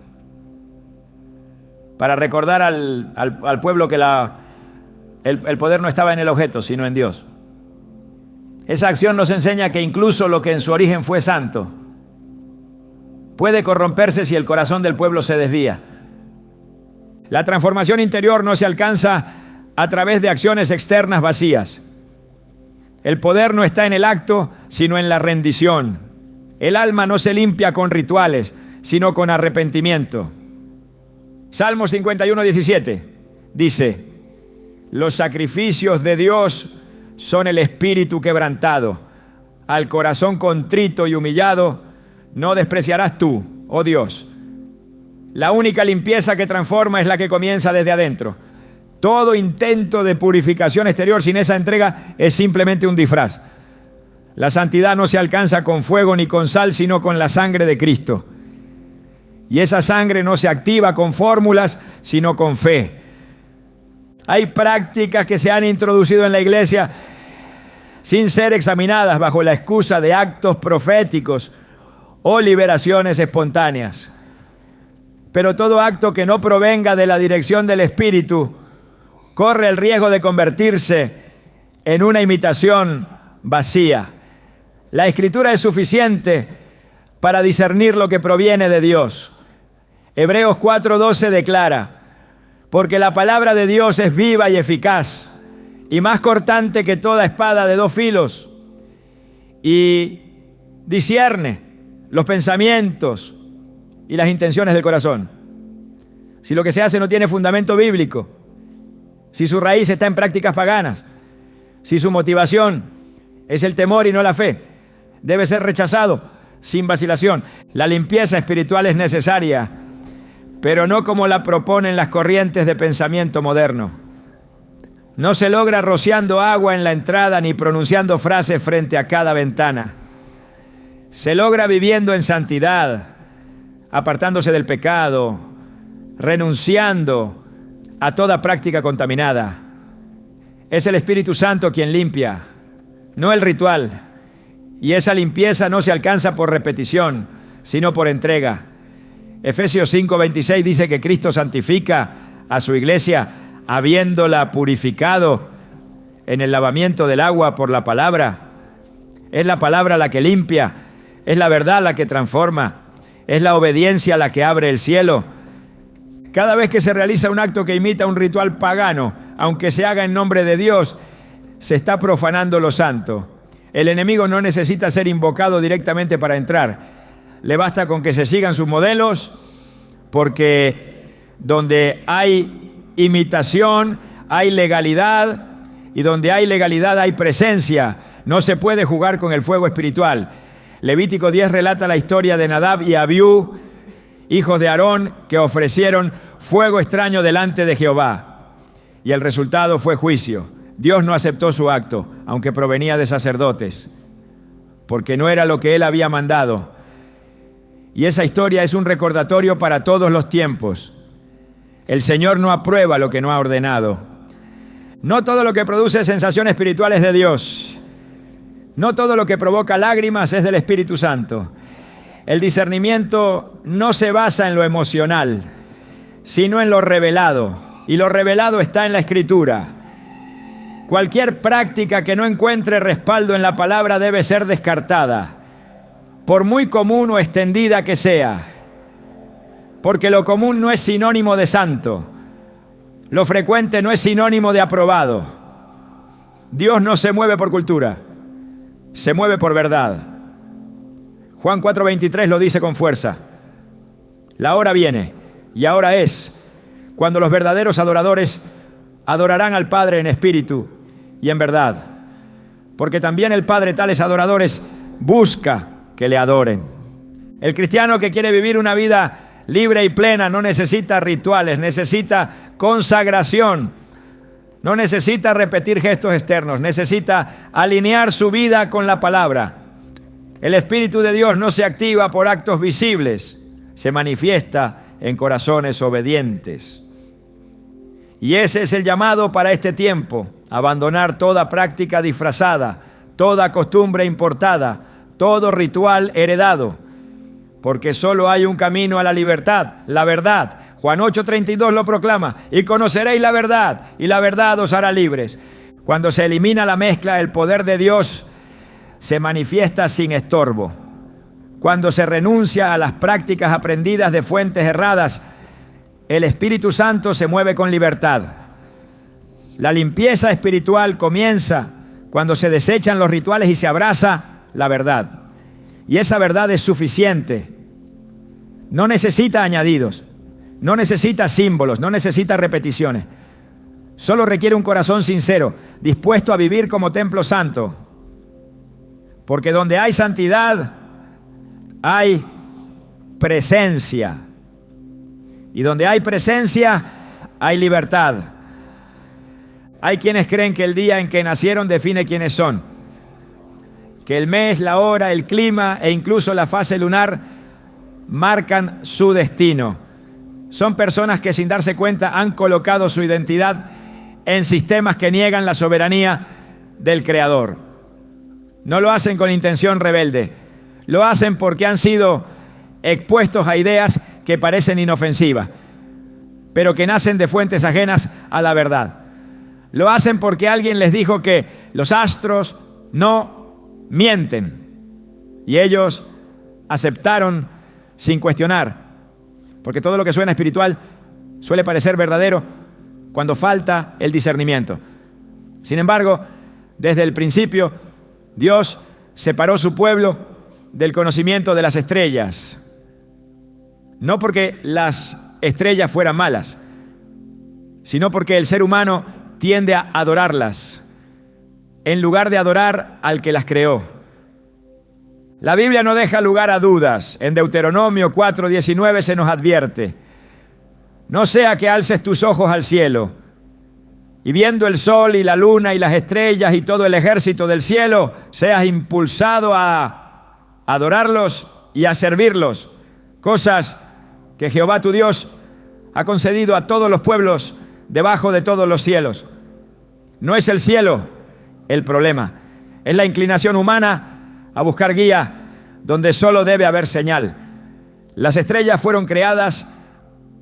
para recordar al pueblo que el poder no estaba en el objeto, sino en Dios. Esa acción nos enseña que incluso lo que en su origen fue santo puede corromperse si el corazón del pueblo se desvía. La transformación interior no se alcanza a través de acciones externas vacías. El poder no está en el acto, sino en la rendición. El alma no se limpia con rituales, sino con arrepentimiento. Salmo 51:17 dice: los sacrificios de Dios son el espíritu quebrantado. Al corazón contrito y humillado no despreciarás tú, oh Dios. La única limpieza que transforma es la que comienza desde adentro. Todo intento de purificación exterior sin esa entrega es simplemente un disfraz. La santidad no se alcanza con fuego ni con sal, sino con la sangre de Cristo. Y esa sangre no se activa con fórmulas, sino con fe. Hay prácticas que se han introducido en la iglesia sin ser examinadas bajo la excusa de actos proféticos o liberaciones espontáneas. Pero todo acto que no provenga de la dirección del Espíritu corre el riesgo de convertirse en una imitación vacía. La Escritura es suficiente para discernir lo que proviene de Dios. Hebreos 4:12 declara: porque la palabra de Dios es viva y eficaz, y más cortante que toda espada de dos filos, y discierne los pensamientos y las intenciones del corazón. Si lo que se hace no tiene fundamento bíblico, si su raíz está en prácticas paganas, si su motivación es el temor y no la fe, debe ser rechazado sin vacilación. La limpieza espiritual es necesaria, pero no como la proponen las corrientes de pensamiento moderno. No se logra rociando agua en la entrada ni pronunciando frases frente a cada ventana. Se logra viviendo en santidad, apartándose del pecado, renunciando a toda práctica contaminada. Es el Espíritu Santo quien limpia, no el ritual. Y esa limpieza no se alcanza por repetición, sino por entrega. Efesios 5:26 dice que Cristo santifica a su iglesia, habiéndola purificado en el lavamiento del agua por la palabra. Es la palabra la que limpia, es la verdad la que transforma, es la obediencia la que abre el cielo. Cada vez que se realiza un acto que imita un ritual pagano, aunque se haga en nombre de Dios, se está profanando lo santo. El enemigo no necesita ser invocado directamente para entrar. Le basta con que se sigan sus modelos, porque donde hay imitación, hay legalidad, y donde hay legalidad hay presencia. No se puede jugar con el fuego espiritual. Levítico 10 relata la historia de Nadab y Abiú, hijos de Aarón, que ofrecieron fuego extraño delante de Jehová. Y el resultado fue juicio. Dios no aceptó su acto, aunque provenía de sacerdotes, porque no era lo que él había mandado. Y esa historia es un recordatorio para todos los tiempos. El Señor no aprueba lo que no ha ordenado. No todo lo que produce sensación espiritual es de Dios. No todo lo que provoca lágrimas es del Espíritu Santo. El discernimiento no se basa en lo emocional, sino en lo revelado. Y lo revelado está en la Escritura. Cualquier práctica que no encuentre respaldo en la palabra debe ser descartada, por muy común o extendida que sea. Porque lo común no es sinónimo de santo. Lo frecuente no es sinónimo de aprobado. Dios no se mueve por cultura, se mueve por verdad. Juan 4:23 lo dice con fuerza. La hora viene, y ahora es, cuando los verdaderos adoradores adorarán al Padre en espíritu y en verdad. Porque también el Padre tales adoradores busca que le adoren. El cristiano que quiere vivir una vida libre y plena no necesita rituales, necesita consagración. No necesita repetir gestos externos, necesita alinear su vida con la palabra. El Espíritu de Dios no se activa por actos visibles, se manifiesta en corazones obedientes. Y ese es el llamado para este tiempo: abandonar toda práctica disfrazada, toda costumbre importada, todo ritual heredado, porque solo hay un camino a la libertad, la verdad. Juan 8:32 lo proclama: y conoceréis la verdad, y la verdad os hará libres. Cuando se elimina la mezcla, el poder de Dios se manifiesta sin estorbo. Cuando se renuncia a las prácticas aprendidas de fuentes erradas, el Espíritu Santo se mueve con libertad. La limpieza espiritual comienza cuando se desechan los rituales y se abraza la verdad. Y esa verdad es suficiente. No necesita añadidos, no necesita símbolos, no necesita repeticiones. Solo requiere un corazón sincero, dispuesto a vivir como templo santo. Porque donde hay santidad, hay presencia. Y donde hay presencia, hay libertad. Hay quienes creen que el día en que nacieron define quiénes son. Que el mes, la hora, el clima e incluso la fase lunar marcan su destino. Son personas que sin darse cuenta han colocado su identidad en sistemas que niegan la soberanía del Creador. No lo hacen con intención rebelde, Lo hacen porque han sido expuestos a ideas que parecen inofensivas, pero que nacen de fuentes ajenas a la verdad. Lo hacen porque alguien les dijo que los astros no mienten y ellos aceptaron sin cuestionar, porque todo lo que suena espiritual suele parecer verdadero cuando falta el discernimiento. Sin embargo, desde el principio, Dios separó su pueblo del conocimiento de las estrellas, no porque las estrellas fueran malas, sino porque el ser humano tiende a adorarlas en lugar de adorar al que las creó. La Biblia no deja lugar a dudas. En Deuteronomio 4:19 se nos advierte: no sea que alces tus ojos al cielo y viendo el sol y la luna y las estrellas y todo el ejército del cielo, seas impulsado a adorarlos y a servirlos, cosas que Jehová tu Dios ha concedido a todos los pueblos debajo de todos los cielos. No es el cielo el problema, es la inclinación humana a buscar guía donde solo debe haber señal. Las estrellas fueron creadas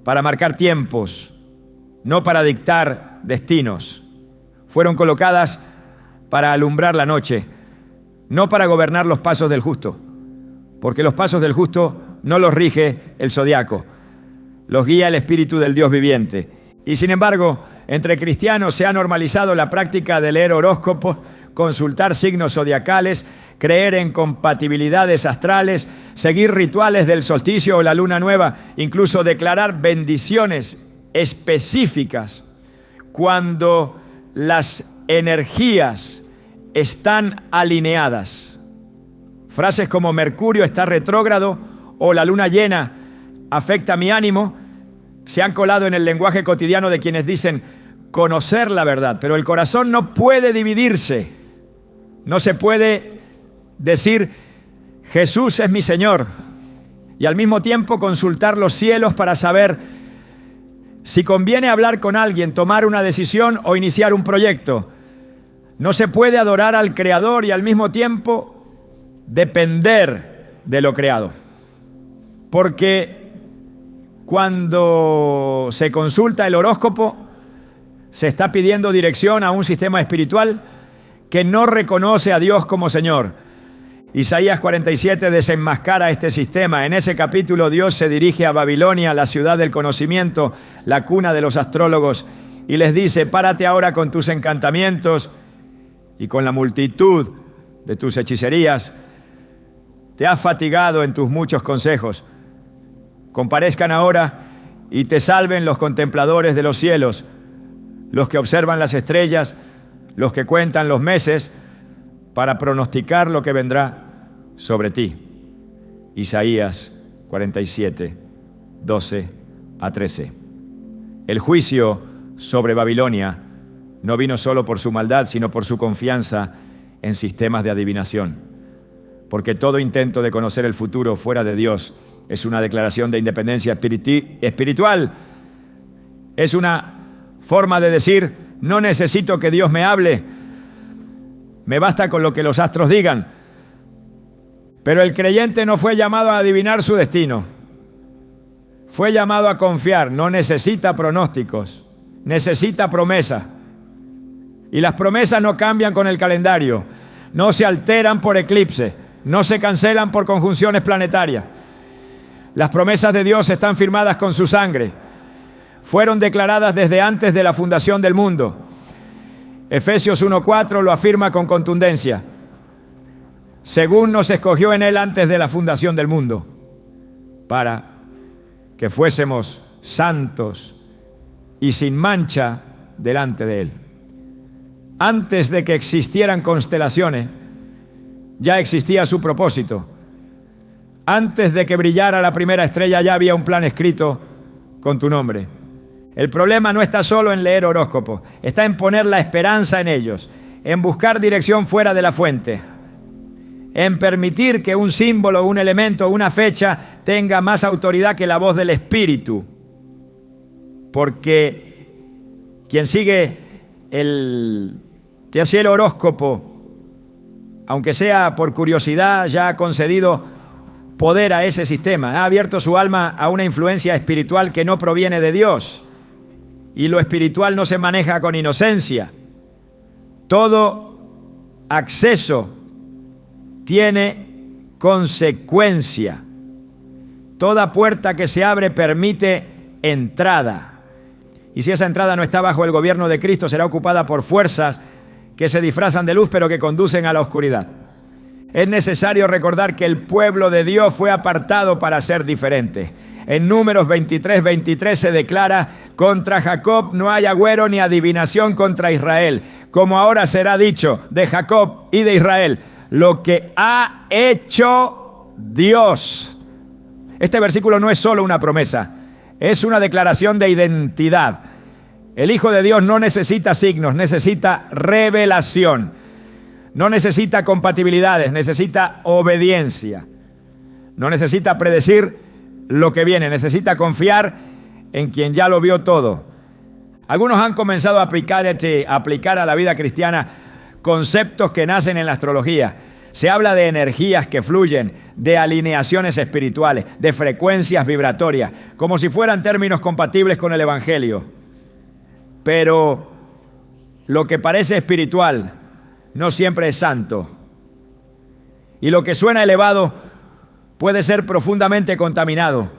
para marcar tiempos, no para dictar destinos. Fueron colocadas para alumbrar la noche, no para gobernar los pasos del justo, porque los pasos del justo no los rige el zodiaco, los guía el Espíritu del Dios viviente. Y sin embargo, entre cristianos se ha normalizado la práctica de leer horóscopos, consultar signos zodiacales, creer en compatibilidades astrales, seguir rituales del solsticio o la luna nueva, incluso declarar bendiciones específicas cuando las energías están alineadas. Frases como Mercurio está retrógrado o la luna llena afecta mi ánimo se han colado en el lenguaje cotidiano de quienes dicen conocer la verdad, pero el corazón no puede dividirse. No se puede decir Jesús es mi Señor y al mismo tiempo consultar los cielos para saber si conviene hablar con alguien, tomar una decisión o iniciar un proyecto. No se puede adorar al Creador y al mismo tiempo depender de lo creado. Porque cuando se consulta el horóscopo, se está pidiendo dirección a un sistema espiritual que no reconoce a Dios como Señor. Isaías 47 desenmascara este sistema. En ese capítulo Dios se dirige a Babilonia, la ciudad del conocimiento, la cuna de los astrólogos, y les dice: párate ahora con tus encantamientos y con la multitud de tus hechicerías. Te has fatigado en tus muchos consejos. Comparezcan ahora y te salven los contempladores de los cielos, los que observan las estrellas, los que cuentan los meses, para pronosticar lo que vendrá sobre ti. Isaías 47, 12 a 13. El juicio sobre Babilonia no vino solo por su maldad, sino por su confianza en sistemas de adivinación. Porque todo intento de conocer el futuro fuera de Dios es una declaración de independencia espiritual. Es una forma de decir: no necesito que Dios me hable, me basta con lo que los astros digan. Pero el creyente no fue llamado a adivinar su destino, fue llamado a confiar. No necesita pronósticos, necesita promesa. Y las promesas no cambian con el calendario, no se alteran por eclipse, no se cancelan por conjunciones planetarias. Las promesas de Dios están firmadas con su sangre, fueron declaradas desde antes de la fundación del mundo. Efesios 1:4 lo afirma con contundencia: según nos escogió en Él antes de la fundación del mundo, para que fuésemos santos y sin mancha delante de Él. Antes de que existieran constelaciones, ya existía su propósito. Antes de que brillara la primera estrella, ya había un plan escrito con tu nombre. El problema no está solo en leer horóscopos, está en poner la esperanza en ellos, en buscar dirección fuera de la fuente, en permitir que un símbolo, un elemento, una fecha tenga más autoridad que la voz del Espíritu. Porque quien sigue el horóscopo aunque sea por curiosidad, ya ha concedido poder a ese sistema. Ha abierto su alma a una influencia espiritual que no proviene de Dios. Y lo espiritual no se maneja con inocencia. Todo acceso tiene consecuencia. Toda puerta que se abre permite entrada. Y si esa entrada no está bajo el gobierno de Cristo, será ocupada por fuerzas que se disfrazan de luz, pero que conducen a la oscuridad. Es necesario recordar que el pueblo de Dios fue apartado para ser diferente. En Números 23:23 se declara: contra Jacob no hay agüero ni adivinación contra Israel, como ahora será dicho de Jacob y de Israel, lo que ha hecho Dios. Este versículo no es solo una promesa, es una declaración de identidad. El Hijo de Dios no necesita signos, necesita revelación. No necesita compatibilidades, necesita obediencia. No necesita predecir lo que viene, necesita confiar en quien ya lo vio todo. Algunos han comenzado a aplicar a la vida cristiana conceptos que nacen en la astrología. Se habla de energías que fluyen, de alineaciones espirituales, de frecuencias vibratorias, como si fueran términos compatibles con el Evangelio. Pero lo que parece espiritual no siempre es santo. Y lo que suena elevado puede ser profundamente contaminado.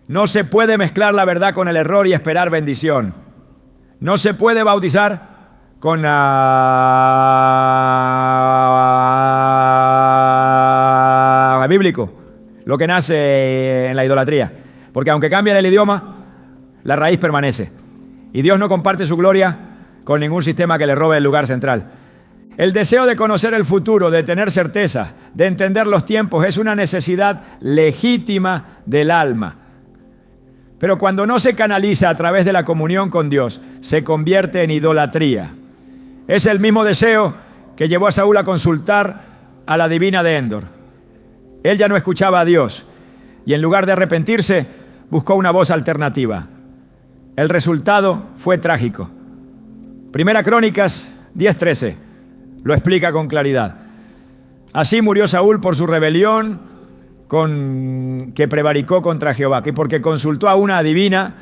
No se puede mezclar la verdad con el error y esperar bendición. No se puede bautizar con bíblico, lo que nace en la idolatría. Porque aunque cambien el idioma, la raíz permanece. Y Dios no comparte su gloria con ningún sistema que le robe el lugar central. El deseo de conocer el futuro, de tener certeza, de entender los tiempos, es una necesidad legítima del alma. Pero cuando no se canaliza a través de la comunión con Dios, se convierte en idolatría. Es el mismo deseo que llevó a Saúl a consultar a la divina de Endor. Él ya no escuchaba a Dios y en lugar de arrepentirse, buscó una voz alternativa. El resultado fue trágico. Primera Crónicas 10:13 lo explica con claridad. Así murió Saúl por su rebelión que prevaricó contra Jehová, que porque consultó a una adivina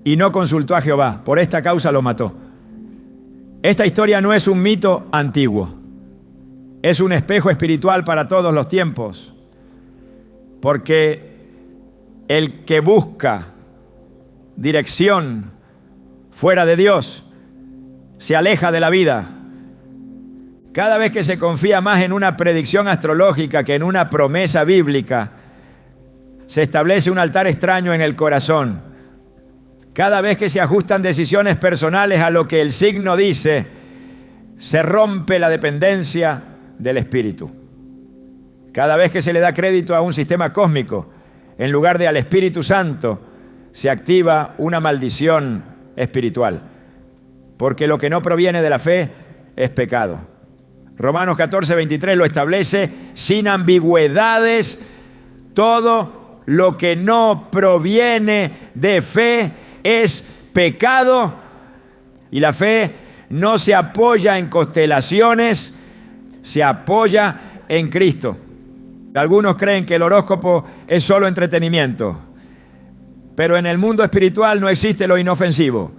y no consultó a Jehová. Por esta causa lo mató. Esta historia no es un mito antiguo. Es un espejo espiritual para todos los tiempos. Porque el que busca dirección fuera de Dios se aleja de la vida. Cada vez que se confía más en una predicción astrológica que en una promesa bíblica, se establece un altar extraño en el corazón. Cada vez que se ajustan decisiones personales a lo que el signo dice, se rompe la dependencia del Espíritu. Cada vez que se le da crédito a un sistema cósmico, en lugar de al Espíritu Santo, se activa una maldición espiritual. Porque lo que no proviene de la fe es pecado. Romanos 14:23 lo establece sin ambigüedades. Todo lo que no proviene de fe es pecado. Y la fe no se apoya en constelaciones, se apoya en Cristo. Algunos creen que el horóscopo es solo entretenimiento, pero en el mundo espiritual no existe lo inofensivo.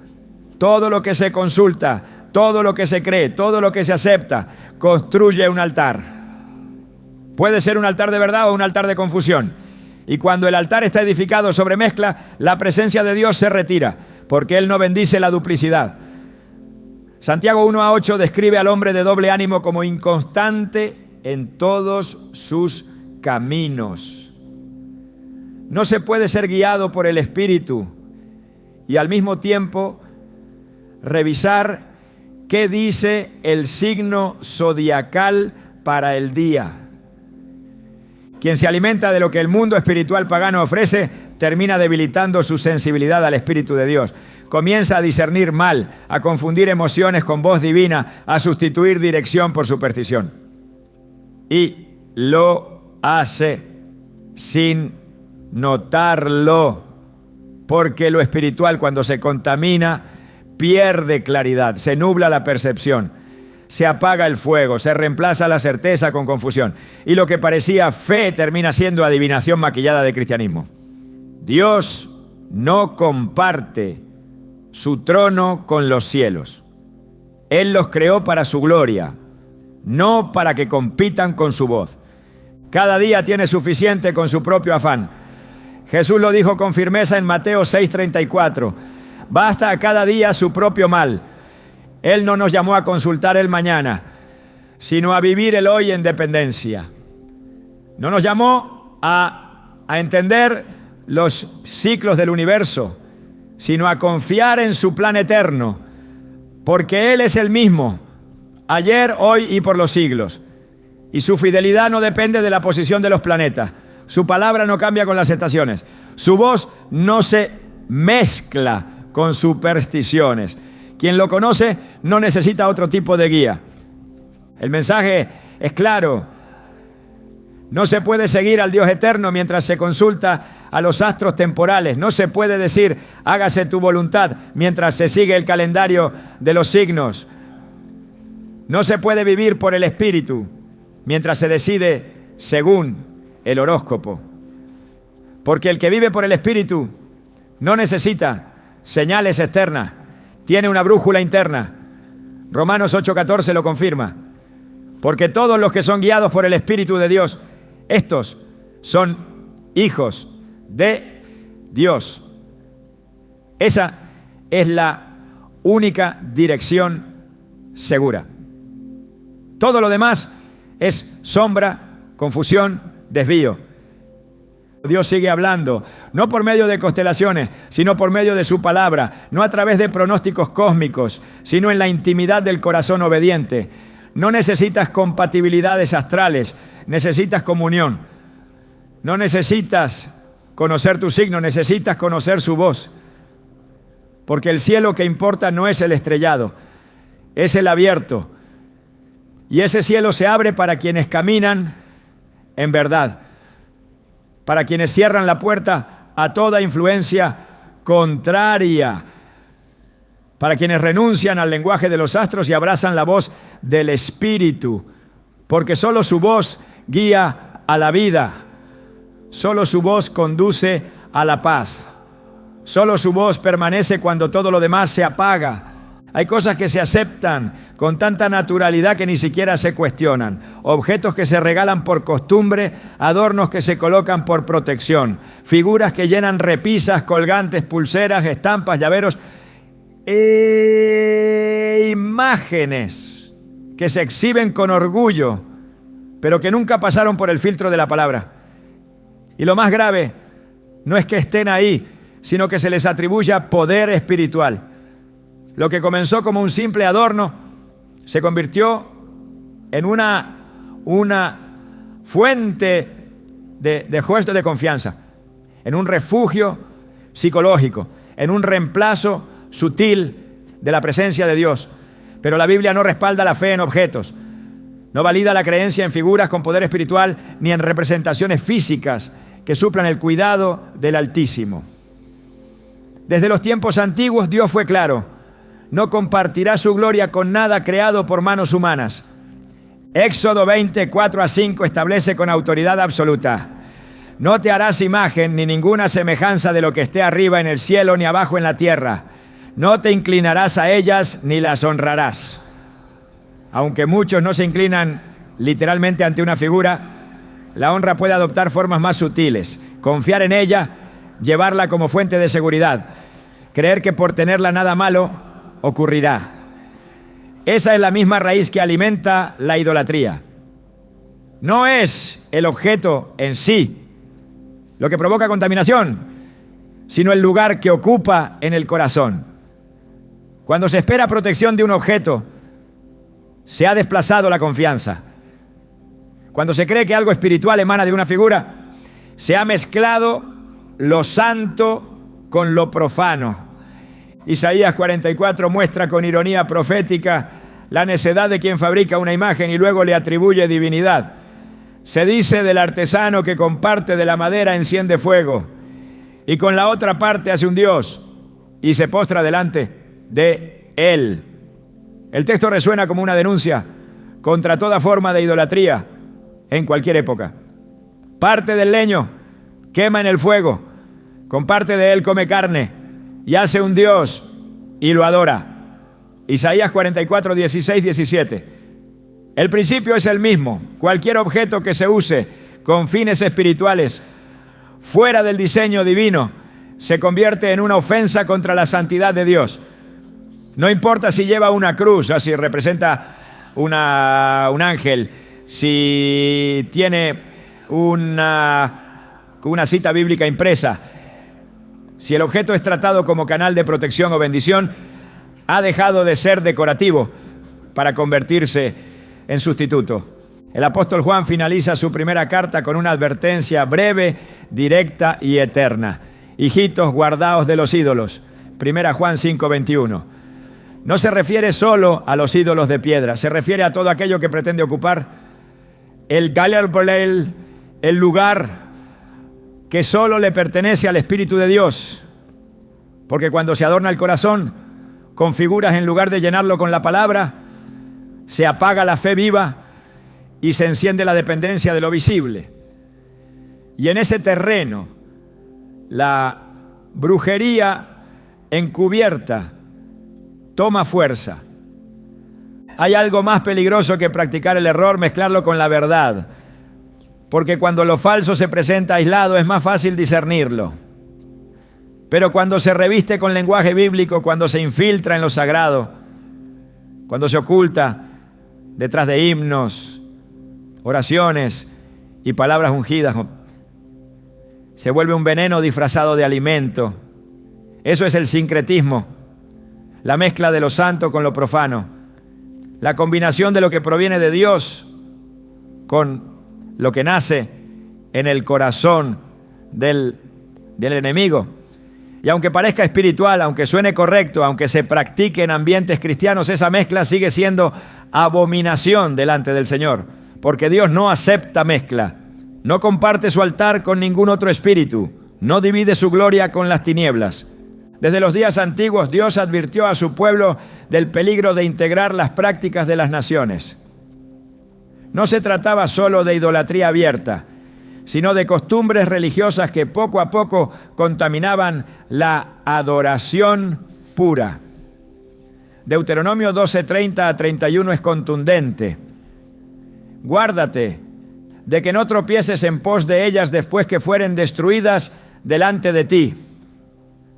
Todo lo que se consulta, todo lo que se cree, todo lo que se acepta, construye un altar. Puede ser un altar de verdad o un altar de confusión. Y cuando el altar está edificado sobre mezcla, la presencia de Dios se retira, porque Él no bendice la duplicidad. Santiago 1:8 describe al hombre de doble ánimo como inconstante en todos sus caminos. No se puede ser guiado por el Espíritu y al mismo tiempo revisar qué dice el signo zodiacal para el día. Quien se alimenta de lo que el mundo espiritual pagano ofrece, termina debilitando su sensibilidad al Espíritu de Dios. Comienza a discernir mal, a confundir emociones con voz divina, a sustituir dirección por superstición. Y lo hace sin notarlo, porque lo espiritual, cuando se contamina, pierde claridad, se nubla la percepción. se apaga el fuego, se reemplaza la certeza con confusión. Y lo que parecía fe termina siendo adivinación maquillada de cristianismo. Dios no comparte su trono con los cielos. Él los creó para su gloria, no para que compitan con su voz. Cada día tiene suficiente con su propio afán. Jesús lo dijo con firmeza en Mateo 6:34. Basta a cada día su propio mal. Él no nos llamó a consultar el mañana, sino a vivir el hoy en dependencia. No nos llamó a entender los ciclos del universo, sino a confiar en su plan eterno, porque Él es el mismo, ayer, hoy y por los siglos. Y su fidelidad no depende de la posición de los planetas. Su palabra no cambia con las estaciones. Su voz no se mezcla con supersticiones. Quien lo conoce no necesita otro tipo de guía. El mensaje es claro. No se puede seguir al Dios eterno mientras se consulta a los astros temporales. No se puede decir, hágase tu voluntad, mientras se sigue el calendario de los signos. No se puede vivir por el Espíritu, mientras se decide según el horóscopo. Porque el que vive por el Espíritu no necesita señales externas, tiene una brújula interna. Romanos 8:14 lo confirma. Porque todos los que son guiados por el Espíritu de Dios, estos son hijos de Dios. Esa es la única dirección segura. Todo lo demás es sombra, confusión, desvío. Dios sigue hablando, no por medio de constelaciones, sino por medio de su palabra, no a través de pronósticos cósmicos, sino en la intimidad del corazón obediente. No necesitas compatibilidades astrales, necesitas comunión. No necesitas conocer tu signo, necesitas conocer su voz. Porque el cielo que importa no es el estrellado, es el abierto. Y ese cielo se abre para quienes caminan en verdad, para quienes cierran la puerta a toda influencia contraria, para quienes renuncian al lenguaje de los astros y abrazan la voz del Espíritu, porque solo su voz guía a la vida, solo su voz conduce a la paz, solo su voz permanece cuando todo lo demás se apaga. Hay cosas que se aceptan con tanta naturalidad que ni siquiera se cuestionan. Objetos que se regalan por costumbre, adornos que se colocan por protección, figuras que llenan repisas, colgantes, pulseras, estampas, llaveros, imágenes que se exhiben con orgullo, pero que nunca pasaron por el filtro de la palabra. Y lo más grave no es que estén ahí, sino que se les atribuya poder espiritual. Lo que comenzó como un simple adorno se convirtió en una fuente de gesto de confianza, en un refugio psicológico, en un reemplazo sutil de la presencia de Dios. Pero la Biblia no respalda la fe en objetos, no valida la creencia en figuras con poder espiritual ni en representaciones físicas que suplan el cuidado del Altísimo. Desde los tiempos antiguos Dios fue claro: no compartirá su gloria con nada creado por manos humanas. Éxodo 20:4-5 establece con autoridad absoluta: no te harás imagen ni ninguna semejanza de lo que esté arriba en el cielo ni abajo en la tierra. No te inclinarás a ellas ni las honrarás. Aunque muchos no se inclinan literalmente ante una figura, la honra puede adoptar formas más sutiles. Confiar en ella, llevarla como fuente de seguridad, creer que por tenerla nada malo ocurrirá. Esa es la misma raíz que alimenta la idolatría. No es el objeto en sí lo que provoca contaminación, sino el lugar que ocupa en el corazón. Cuando se espera protección de un objeto, se ha desplazado la confianza. Cuando se cree que algo espiritual emana de una figura, se ha mezclado lo santo con lo profano. Isaías 44 muestra con ironía profética la necedad de quien fabrica una imagen y luego le atribuye divinidad. Se dice del artesano que con parte de la madera enciende fuego y con la otra parte hace un dios y se postra delante de él. El texto resuena como una denuncia contra toda forma de idolatría en cualquier época. Parte del leño, quema en el fuego, con parte de él come carne y hace un dios y lo adora. Isaías 44, 16, 17. El principio es el mismo. Cualquier objeto que se use con fines espirituales fuera del diseño divino se convierte en una ofensa contra la santidad de Dios. No importa si lleva una cruz, o si representa un ángel, si tiene una cita bíblica impresa, si el objeto es tratado como canal de protección o bendición, ha dejado de ser decorativo para convertirse en sustituto. El apóstol Juan finaliza su primera carta con una advertencia breve, directa y eterna. Hijitos, guardaos de los ídolos. 1 Juan 5:21. No se refiere solo a los ídolos de piedra, se refiere a todo aquello que pretende ocupar el lugar que solo le pertenece al Espíritu de Dios. Porque cuando se adorna el corazón con figuras en lugar de llenarlo con la palabra, se apaga la fe viva y se enciende la dependencia de lo visible. Y en ese terreno, la brujería encubierta toma fuerza. Hay algo más peligroso que practicar el error, mezclarlo con la verdad. Porque cuando lo falso se presenta aislado es más fácil discernirlo. Pero cuando se reviste con lenguaje bíblico, cuando se infiltra en lo sagrado, cuando se oculta detrás de himnos, oraciones y palabras ungidas, se vuelve un veneno disfrazado de alimento. Eso es el sincretismo, la mezcla de lo santo con lo profano, la combinación de lo que proviene de Dios con lo que nace en el corazón del enemigo. Y aunque parezca espiritual, aunque suene correcto, aunque se practique en ambientes cristianos, esa mezcla sigue siendo abominación delante del Señor, porque Dios no acepta mezcla, no comparte su altar con ningún otro espíritu, no divide su gloria con las tinieblas. Desde los días antiguos, Dios advirtió a su pueblo del peligro de integrar las prácticas de las naciones. No se trataba solo de idolatría abierta, sino de costumbres religiosas que poco a poco contaminaban la adoración pura. Deuteronomio 12:30 a 31 es contundente. Guárdate de que no tropieces en pos de ellas después que fueren destruidas delante de ti.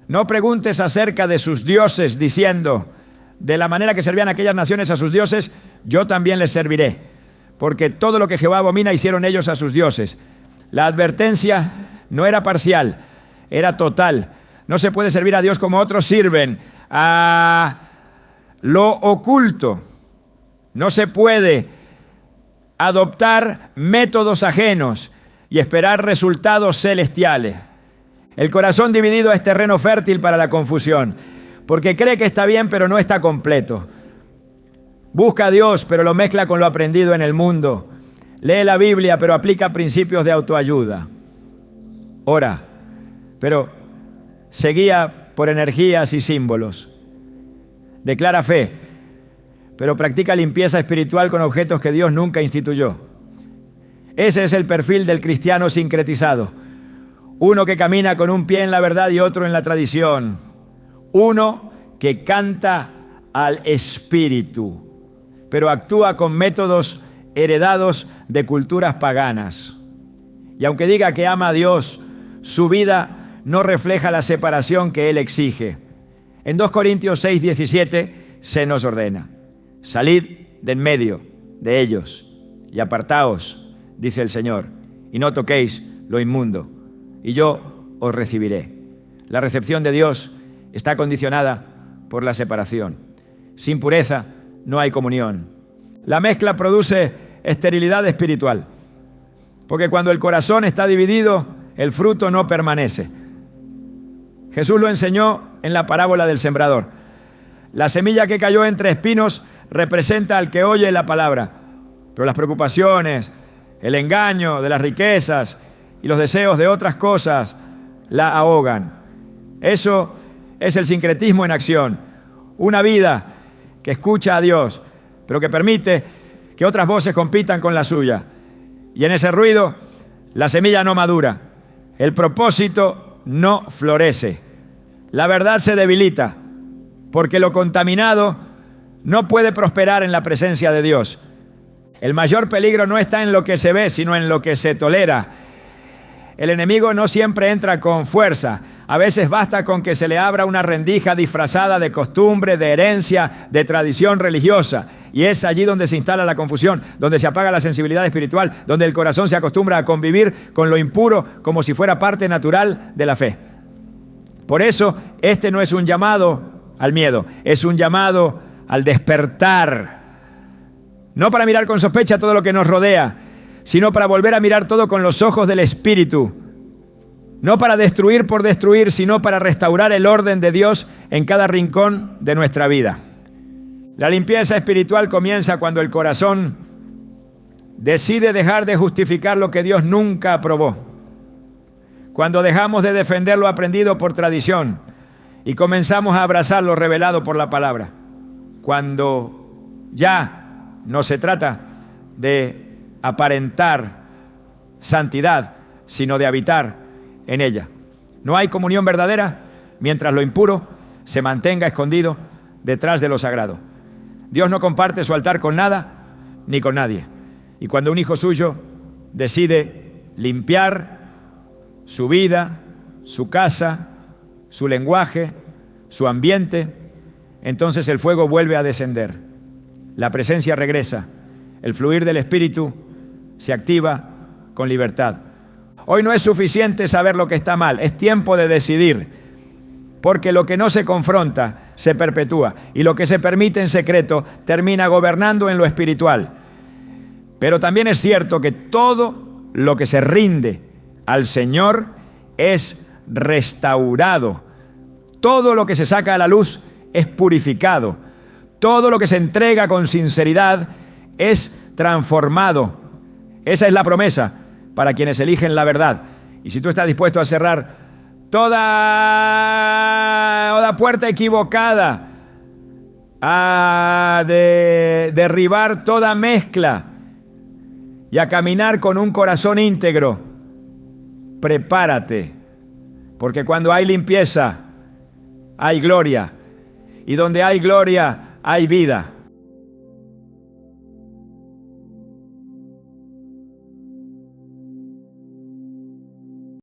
No preguntes acerca de sus dioses diciendo, de la manera que servían aquellas naciones a sus dioses, yo también les serviré. Porque todo lo que Jehová abomina hicieron ellos a sus dioses. La advertencia no era parcial, era total. No se puede servir a Dios como otros sirven, a lo oculto. No se puede adoptar métodos ajenos y esperar resultados celestiales. El corazón dividido es terreno fértil para la confusión, porque cree que está bien, pero no está completo. Busca a Dios, pero lo mezcla con lo aprendido en el mundo. Lee la Biblia, pero aplica principios de autoayuda. Ora, pero se guía por energías y símbolos. Declara fe, pero practica limpieza espiritual con objetos que Dios nunca instituyó. Ese es el perfil del cristiano sincretizado. Uno que camina con un pie en la verdad y otro en la tradición. Uno que canta al espíritu, pero actúa con métodos heredados de culturas paganas. Y aunque diga que ama a Dios, su vida no refleja la separación que Él exige. En 2 Corintios 6:17 se nos ordena: salid de en medio de ellos y apartaos, dice el Señor, y no toquéis lo inmundo, y yo os recibiré. La recepción de Dios está condicionada por la separación. Sin pureza no hay comunión. La mezcla produce esterilidad espiritual, porque cuando el corazón está dividido, el fruto no permanece. Jesús lo enseñó en la parábola del sembrador. La semilla que cayó entre espinos representa al que oye la palabra, pero las preocupaciones, el engaño de las riquezas y los deseos de otras cosas la ahogan. Eso es el sincretismo en acción, una vida que escucha a Dios, pero que permite que otras voces compitan con la suya. Y en ese ruido, la semilla no madura, el propósito no florece, la verdad se debilita, porque lo contaminado no puede prosperar en la presencia de Dios. El mayor peligro no está en lo que se ve, sino en lo que se tolera. El enemigo no siempre entra con fuerza. A veces basta con que se le abra una rendija disfrazada de costumbre, de herencia, de tradición religiosa. Y es allí donde se instala la confusión, donde se apaga la sensibilidad espiritual, donde el corazón se acostumbra a convivir con lo impuro como si fuera parte natural de la fe. Por eso, este no es un llamado al miedo, es un llamado al despertar. No para mirar con sospecha todo lo que nos rodea, sino para volver a mirar todo con los ojos del Espíritu. No para destruir por destruir, sino para restaurar el orden de Dios en cada rincón de nuestra vida. La limpieza espiritual comienza cuando el corazón decide dejar de justificar lo que Dios nunca aprobó. Cuando dejamos de defender lo aprendido por tradición y comenzamos a abrazar lo revelado por la palabra. Cuando ya no se trata de aparentar santidad, sino de habitar en ella. No hay comunión verdadera mientras lo impuro se mantenga escondido detrás de lo sagrado. Dios no comparte su altar con nada ni con nadie. Y cuando un hijo suyo decide limpiar su vida, su casa, su lenguaje, su ambiente, entonces el fuego vuelve a descender. La presencia regresa. El fluir del Espíritu se activa con libertad. Hoy no es suficiente saber lo que está mal, es tiempo de decidir, porque lo que no se confronta se perpetúa y lo que se permite en secreto termina gobernando en lo espiritual. Pero también es cierto que todo lo que se rinde al Señor es restaurado. Todo lo que se saca a la luz es purificado. Todo lo que se entrega con sinceridad es transformado. Esa es la promesa para quienes eligen la verdad. Y si tú estás dispuesto a cerrar toda puerta equivocada, a derribar toda mezcla y a caminar con un corazón íntegro, prepárate, porque cuando hay limpieza, hay gloria, y donde hay gloria, hay vida.